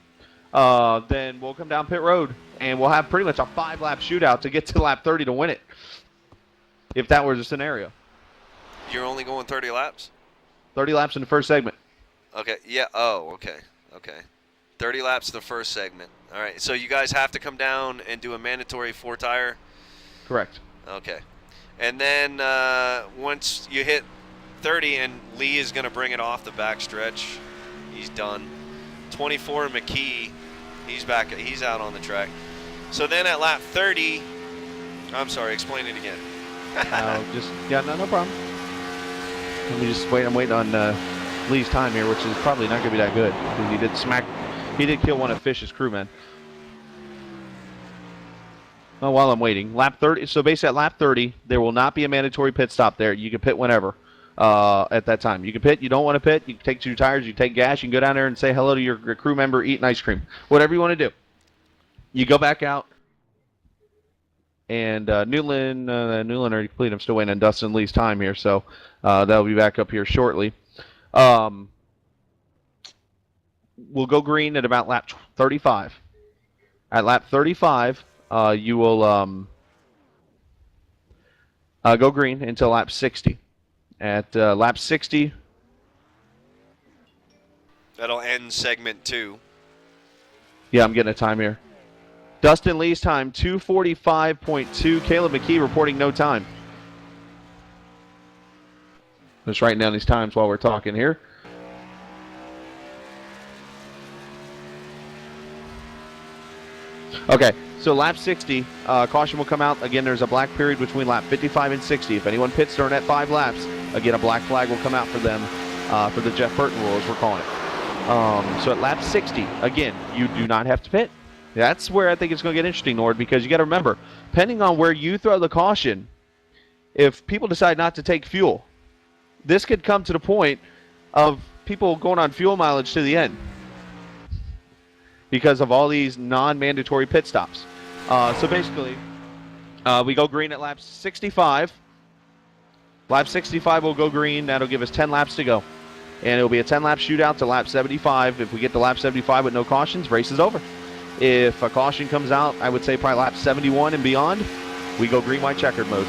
then we'll come down pit road, and we'll have pretty much a 5-lap shootout to get to lap 30 to win it, if that were the scenario. You're only going 30 laps? 30 laps in the first segment. Okay, yeah, oh, okay. 30 laps the first segment. All right, so you guys have to come down and do a mandatory 4-tire? Correct. Okay. And then once you hit 30, and Lee is going to bring it off the back stretch. He's done. 24, McKee, he's back. He's out on the track. So then at lap 30, I'm sorry, explain it again. No problem. Let me just wait. I'm waiting on Lee's time here, which is probably not going to be that good because he did kill one of Fish's crewmen. Oh, while I'm waiting, lap 30. So basically, at lap 30, there will not be a mandatory pit stop there. You can pit whenever at that time. You can pit. You don't want to pit. You can take 2 tires. You take gas. You can go down there and say hello to your crew member, eat an ice cream, whatever you want to do. You go back out. And Newland already completed. I'm still waiting on Dustin Lee's time here, so that'll be back up here shortly. We'll go green at about lap 35. At lap 35, you will go green until lap 60. At lap 60, That'll end segment 2. yeah, I'm getting a time here. Dustin Lee's time, 2:45.2. Caleb McKee reporting no time. Just writing down these times while we're talking here. Okay, so lap 60, caution will come out. Again, there's a black period between lap 55 and 60. If anyone pits during that 5 laps, again, a black flag will come out for them for the Jeff Burton rule, as we're calling it. So at lap 60, again, you do not have to pit. That's where I think it's going to get interesting, Nord, because you got to remember, depending on where you throw the caution, if people decide not to take fuel, this could come to the point of people going on fuel mileage to the end because of all these non-mandatory pit stops. So basically, we go green at lap 65. Lap 65 will go green. That'll give us 10 laps to go. And it'll be a 10-lap shootout to lap 75. If we get to lap 75 with no cautions, race is over. If a caution comes out, I would say probably lap 71 and beyond, we go green, white, checkered mode.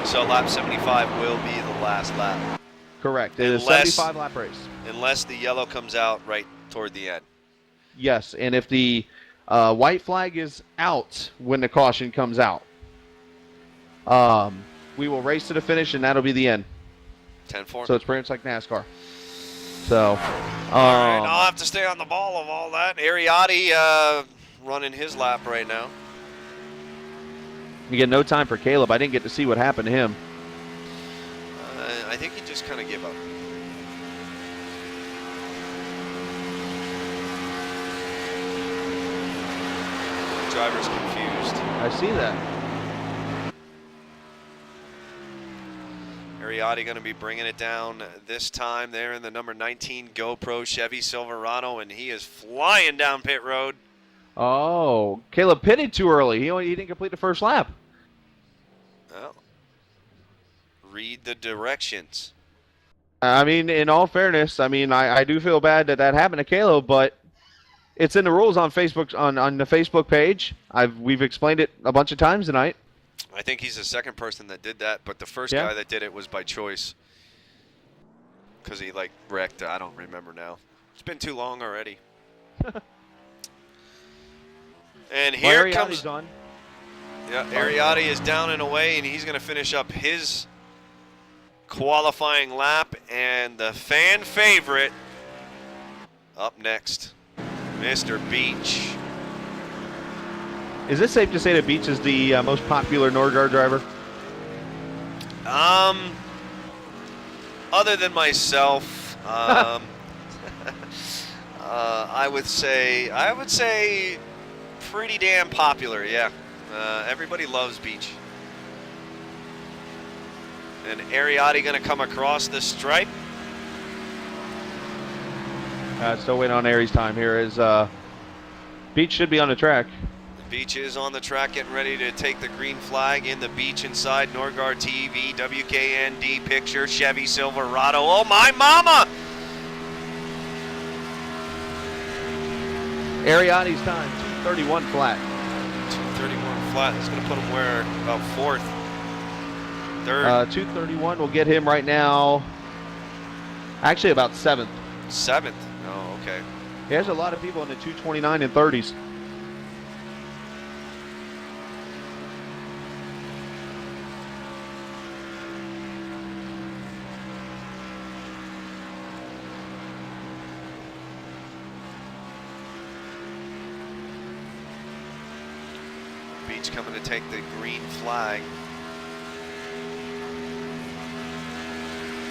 So lap 75 will be the last lap. Correct. It is a 75-lap race. Unless the yellow comes out right toward the end. Yes, and if the white flag is out when the caution comes out, we will race to the finish, and that'll be the end. 10-4. So it's pretty much like NASCAR. So, all right, I'll have to stay on the ball of all that. Ariotti running his lap right now. you get no time for Caleb. I didn't get to see what happened to him. I think he just kind of gave up. Driver's confused. I see that. Ariotti going to be bringing it down this time there in the number 19 GoPro Chevy Silverado, and he is flying down pit road. Oh, Caleb pitted too early. He didn't complete the first lap. Well, read the directions. I mean, in all fairness, I do feel bad that happened to Caleb, but it's in the rules on Facebook on the Facebook page. We've explained it a bunch of times tonight. I think he's the second person that did that, but the first Yeah. guy that did it was by choice. Because he, wrecked. I don't remember now. It's been too long already. And here Ariotti's comes... on. Yeah, Ariotti is down and away, and he's going to finish up his qualifying lap. And the fan favorite up next, Mr. Beach. Is it safe to say that Beach is the most popular Nordgar driver? Other than myself, I would say pretty damn popular. Yeah, everybody loves Beach. And Ariotti going to come across the stripe. Still waiting on Aries time here. As Beach should be on the track. Beach is on the track, getting ready to take the green flag in the Beach inside Nordgar TV, WKND picture, Chevy Silverado. Oh my mama! Ariotti's time, 2:31 flat. 2:31 flat. That's going to put him where? About fourth. Third. 2:31 will get him right now. Actually, about seventh. Seventh. Oh, okay. There's a lot of people in the 2:29 and 30s. Beach coming to take the green flag.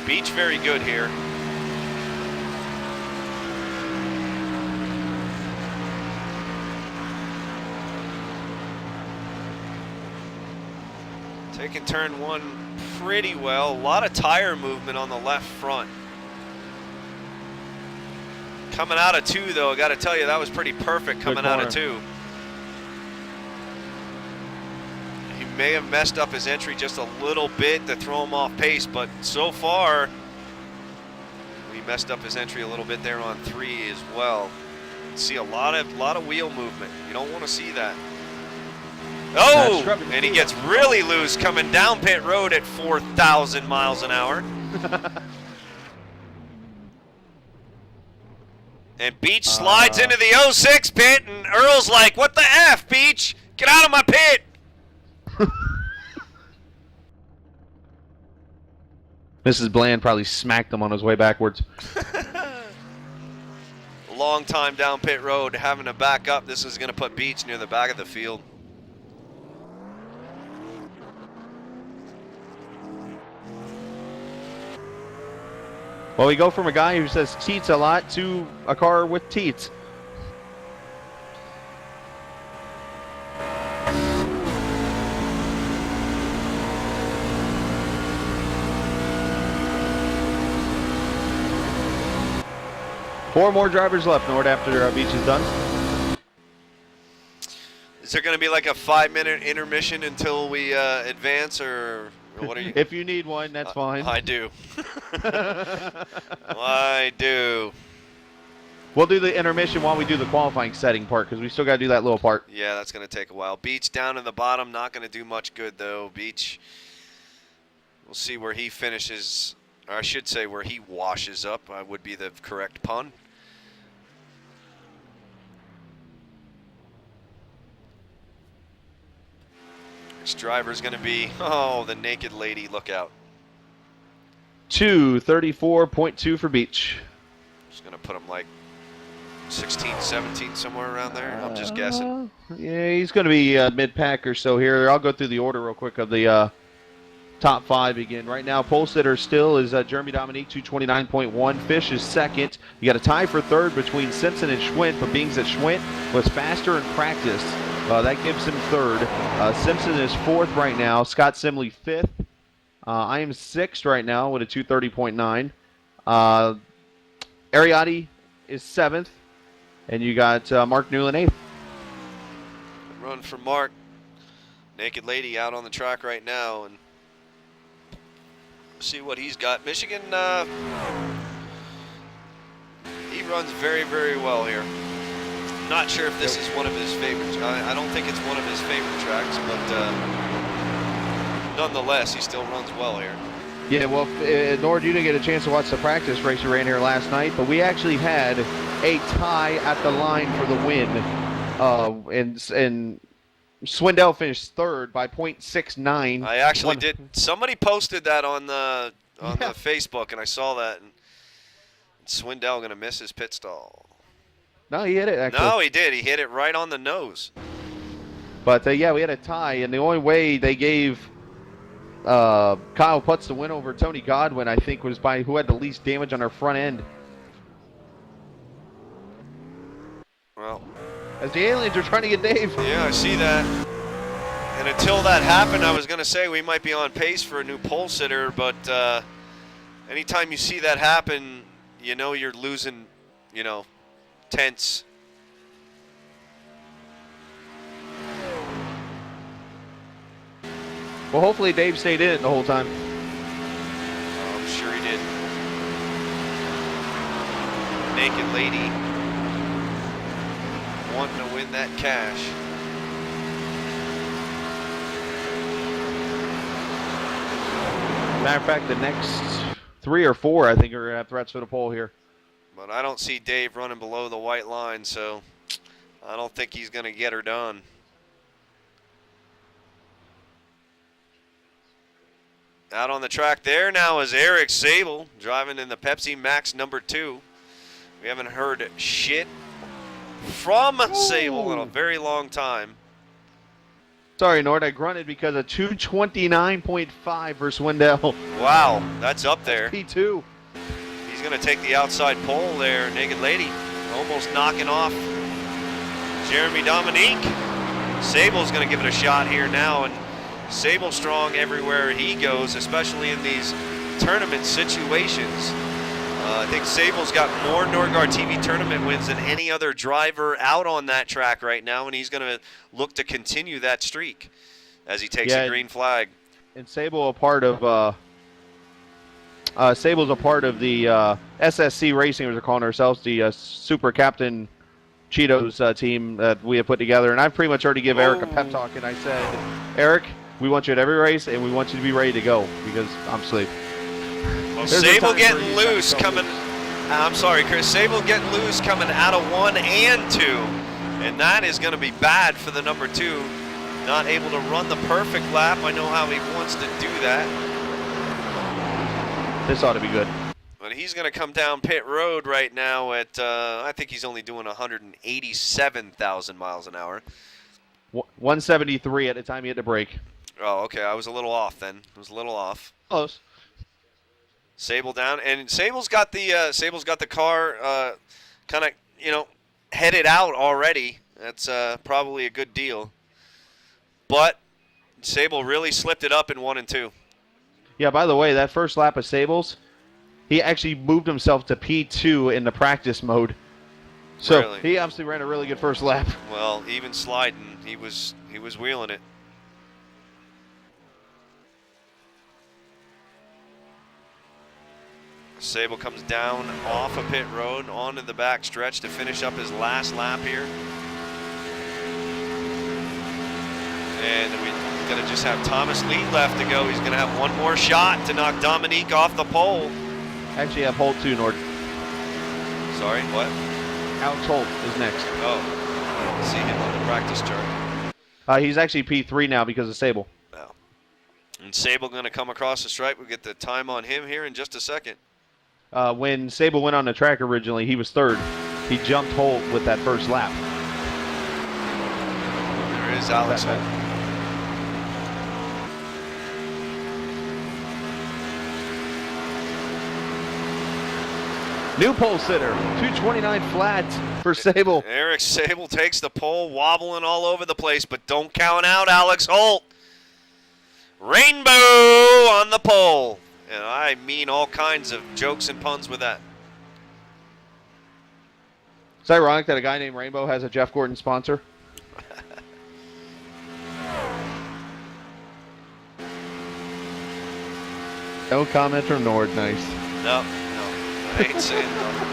Beach very good here. Taking turn one pretty well. A lot of tire movement on the left front. Coming out of two, though, I got to tell you, that was pretty perfect coming out of two. He may have messed up his entry just a little bit to throw him off pace, but so far, he messed up his entry a little bit there on three as well. See a lot of wheel movement. You don't want to see that. Oh, and he gets really loose coming down pit road at 4,000 miles an hour. And Beach slides into the 06 pit, and Earl's like, what the F, Beach? Get out of my pit. Mrs. Bland probably smacked him on his way backwards. Long time down pit road, having to back up. This is going to put Beach near the back of the field. Well, we go from a guy who says teats a lot to a car with teats. Four more drivers left, Nord, after Beach is done. Is there going to be like a 5-minute intermission until we advance, or what are you? If you need one, that's fine. I do. I do. We'll do the intermission while we do the qualifying setting part, because we still got to do that little part. Yeah, that's going to take a while. Beach down in the bottom, not going to do much good, though. Beach, we'll see where he finishes, or I should say where he washes up, would be the correct pun. This driver's going to be, oh, the naked lady. Look out. 2:34.2 for Beach. Just going to put him like 16, 17, somewhere around there. I'm just guessing. Yeah, he's going to be mid-pack or so here. I'll go through the order real quick of the top five again. Right now, pole sitter still is Jeremy Dominique, 229.1. Fish is second. You got a tie for third between Simpson and Schwint, but being that Schwint was faster in practice, that gives him third. Simpson is fourth right now. Scott Simley fifth. I am sixth right now with a 230.9. Ariotti is seventh. And you got Mark Newland eighth. Run for Mark. Naked lady out on the track right now, and see what he's got. Michigan, he runs very, very well here. Not sure if this is one of his favorites. I don't think it's one of his favorite tracks, but nonetheless, he still runs well here. Yeah, well, Nord, you didn't get a chance to watch the practice race we ran here last night, but we actually had a tie at the line for the win. And Swindell finished third by .69. I actually did. Somebody posted that on the Yeah. Facebook, and I saw that. And Swindell going to miss his pit stall. No, he hit it, actually. No, he did. He hit it right on the nose. But, yeah, we had a tie, and the only way they gave Kyle Putz the win over Tony Godwin, I think, was by who had the least damage on their front end. Well, as the aliens are trying to get Dave. Yeah, I see that. And until that happened, I was going to say we might be on pace for a new pole sitter, but anytime you see that happen, you know you're losing, tenths. Well, hopefully Dave stayed in it the whole time. I'm sure he did. Naked lady wanting to win that cash. Matter of fact, the next 3 or 4, I think, are going to have threats for the pole here. But I don't see Dave running below the white line, so I don't think he's going to get her done. Out on the track there now is Eric Sable, driving in the Pepsi Max #2. We haven't heard shit from Sable in a very long time. Sorry, Nord, I grunted because of 229.5 for Swindell. Wow, that's up there. P2. He's going to take the outside pole there, Naked Lady. Almost knocking off Jeremy Dominique. Sable's going to give it a shot here now, and Sable strong everywhere he goes, especially in these tournament situations. I think Sable's got more Nordgar TV tournament wins than any other driver out on that track right now, and he's going to look to continue that streak as he takes a green flag. And Sable a part of Sable's a part of the SSC Racing, as we're calling ourselves, the Super Captain Cheetos team that we have put together. And I've pretty much already given Eric a pep talk, and I said, Eric, we want you at every race, and we want you to be ready to go because I'm asleep. Well, Sable getting loose coming. I'm sorry, Chris. Sable getting loose coming out of 1 and 2, and that is going to be bad for the #2. Not able to run the perfect lap. I know how he wants to do that. This ought to be good. But he's going to come down pit road right now at, I think he's only doing 187,000 miles an hour. 173 at the time he hit the brake. Oh, okay. I was a little off then. I was a little off. Close. Sable down, and Sable's got the car kind of headed out already. That's probably a good deal. But Sable really slipped it up in 1 and 2. Yeah. By the way, that first lap of Sable's, he actually moved himself to P2 in the practice mode. So really? He obviously ran a really good first lap. Well, even sliding, he was wheeling it. Sable comes down off a pit road onto the back stretch to finish up his last lap here. And we're going to just have Thomas Lee left to go. He's going to have one more shot to knock Dominique off the pole. Actually, have Holt too, Nord. Sorry, what? Alex Holt is next. Oh, I don't see him on the practice chart. He's actually P3 now because of Sable. Wow. And Sable going to come across the stripe. We'll get the time on him here in just a second. When Sable went on the track originally, he was third. He jumped Holt with that first lap. There is Alex Holt. New pole sitter, 229 flat for Sable. Eric Sable takes the pole, wobbling all over the place, but don't count out Alex Holt. Rainbow on the pole. And I mean all kinds of jokes and puns with that. It's ironic that a guy named Rainbow has a Jeff Gordon sponsor. No comment from Nord. Nice. No, I ain't saying nothing.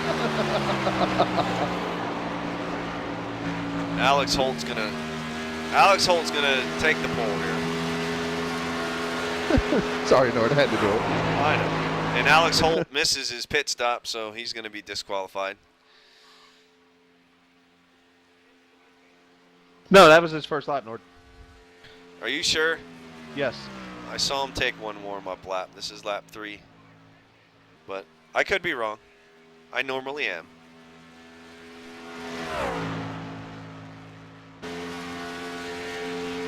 Alex Holt's gonna take the pole here. Sorry, Nord, I had to do it. I know. And Alex Holt misses his pit stop, so he's going to be disqualified. No, that was his first lap, Nord. Are you sure? Yes. I saw him take one warm-up lap. This is lap 3. But I could be wrong. I normally am.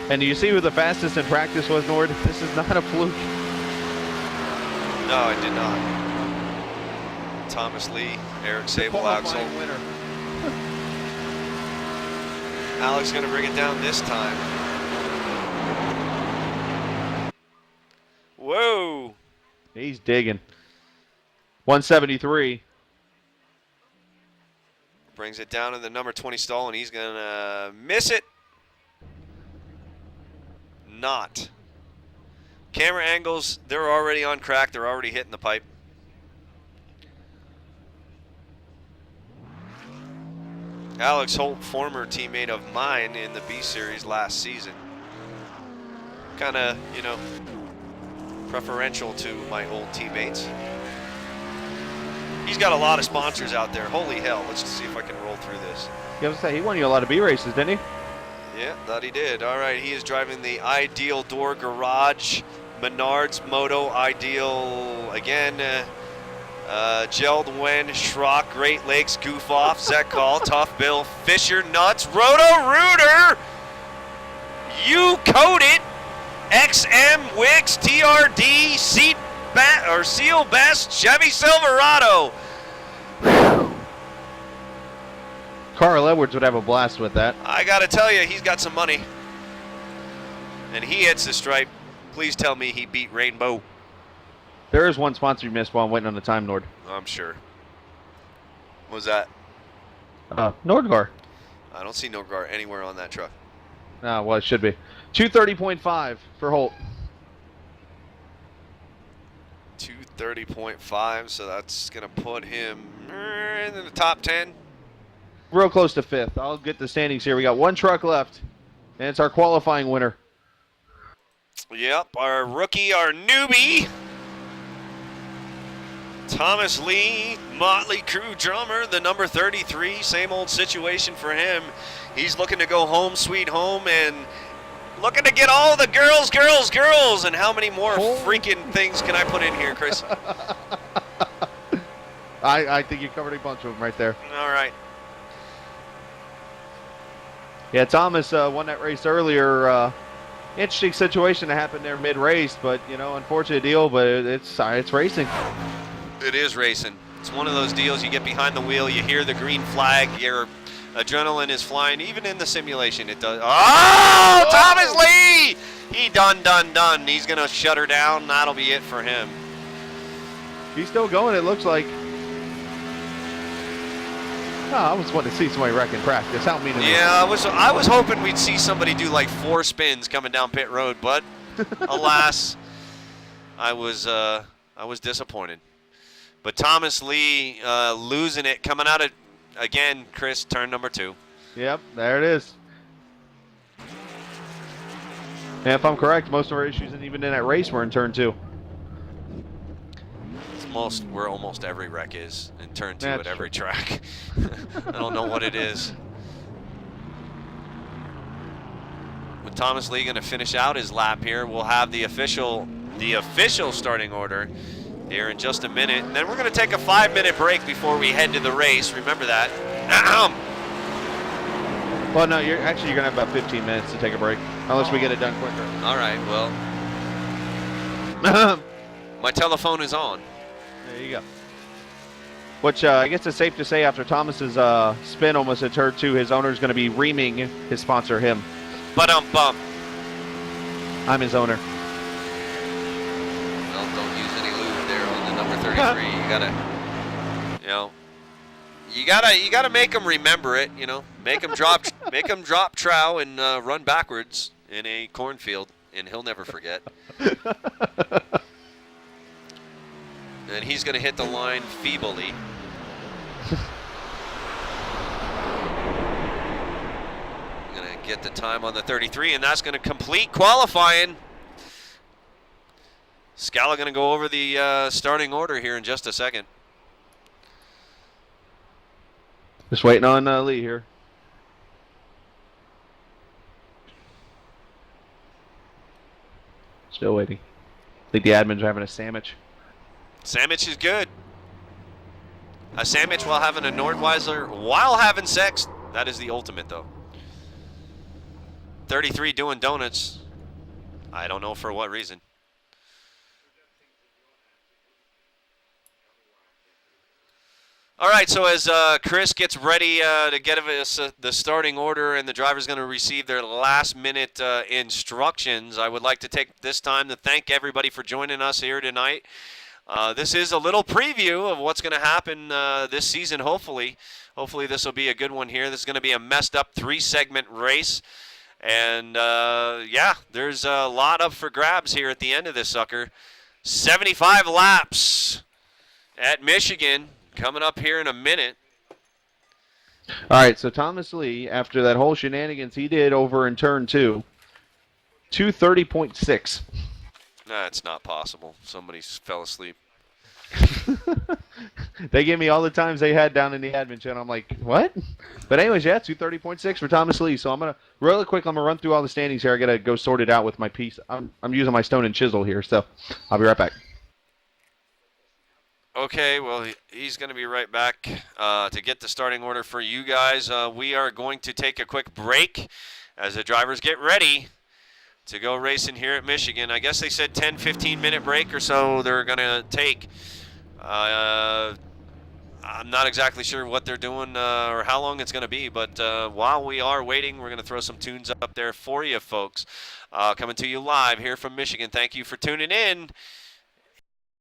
And do you see who the fastest in practice was, Nord? This is not a fluke. No, I did not. Thomas Lee, Eric Sable, Axel. Winner. Alex going to bring it down this time. Whoa. He's digging. 173. Brings it down in the number 20 stall, and he's going to miss it. Not. Camera angles, they're already on crack. They're already hitting the pipe. Alex Holt, former teammate of mine in the B Series last season. Kind of, you know, preferential to my old teammates. He's got a lot of sponsors out there. Holy hell. Let's see if I can roll through this. You have to say, he won you a lot of B races, didn't he? Yeah, that he did. All right, he is driving the Ideal Door Garage, Menards Moto Ideal again. Geld Wen, Schrock, Great Lakes, Goof Off, Zekal, Tough Bill, Fisher, Nuts, Roto Rooter, You Coated, XM, Wix, TRD, Seal Best, Chevy Silverado. Carl Edwards would have a blast with that. I gotta tell you, he's got some money. And he hits the stripe. Please tell me he beat Rainbow. There is one sponsor you missed while I'm waiting on the time, Nord. I'm sure. What was that? Nordgar. I don't see Nordgar anywhere on that truck. Well, it should be. 230.5 for Holt. 230.5, so that's going to put him in the top 10. Real close to 5th. I'll get the standings here. We got one truck left, and it's our qualifying winner. Yep, our rookie, our newbie, Thomas Lee, Motley Crue drummer, the number 33. Same old situation for him. He's looking to go home, sweet home, and looking to get all the girls, girls, girls. And how many more freaking things can I put in here, Chris? I think you covered a bunch of them right there. All right. Yeah, Thomas won that race earlier. Interesting situation that happened there mid-race, but, you know, unfortunate deal, but it's racing. It is racing. It's one of those deals. You get behind the wheel, you hear the green flag, your adrenaline is flying. Even in the simulation, it does. Oh, Thomas Lee! He done. He's going to shut her down. That'll be it for him. He's still going, it looks like. Oh, I was wanting to see somebody wreck in practice. How mean of me. Yeah, I was hoping we'd see somebody do like 4 spins coming down pit road, but alas, I was disappointed. But Thomas Lee losing it, coming out of, again, Chris, turn number 2. Yep, there it is. And if I'm correct, most of our issues, and even in that race, were in turn 2. It's where almost every wreck is in turn 2 That's at every true. track. I don't know what it is. With Thomas Lee going to finish out his lap here, we'll have the official starting order here in just a minute. And then we're going to take a 5-minute break before we head to the race. Remember that. Well, no, you're going to have about 15 minutes to take a break, unless we get it done quicker. All right, well, my telephone is on. There you go. Which I guess it's safe to say after Thomas's spin almost at turn 2, his owner's going to be reaming his sponsor, him. Bum. I'm his owner. Well, don't use any lube there on the number 33. You gotta make them remember it. You know, make them drop trow and run backwards in a cornfield, and he'll never forget. And he's going to hit the line feebly. Going to get the time on the 33, and that's going to complete qualifying. Skala going to go over the starting order here in just a second. Just waiting on Lee here. Still waiting. I think the admins are having a sandwich. Sandwich is good. A sandwich while having a Nordweiser while having sex. That is the ultimate, though. 33 doing donuts. I don't know for what reason. All right, so as Chris gets ready to get us the starting order and the driver's going to receive their last-minute instructions, I would like to take this time to thank everybody for joining us here tonight. This is a little preview of what's going to happen this season, hopefully. Hopefully this will be a good one here. This is going to be a messed-up 3-segment race. And, yeah, there's a lot up for grabs here at the end of this sucker. 75 laps at Michigan coming up here in a minute. All right, so Thomas Lee, after that whole shenanigans he did over in turn 2, 230.6. That's not possible. Somebody fell asleep. They give me all the times they had down in the admin channel. I'm like, what? But anyways, yeah, 230.6 for Thomas Lee. So I'm going to, really quick, I'm going to run through all the standings here. I got to go sort it out with my piece. I'm using my stone and chisel here, so I'll be right back. Okay, well, he's going to be right back to get the starting order for you guys. We are going to take a quick break as the drivers get ready to go racing here at Michigan. I guess they said 10, 15-minute break or so they're going to take. I'm not exactly sure what they're doing or how long it's going to be, but while we are waiting, we're going to throw some tunes up there for you folks. Coming to you live here from Michigan. Thank you for tuning in.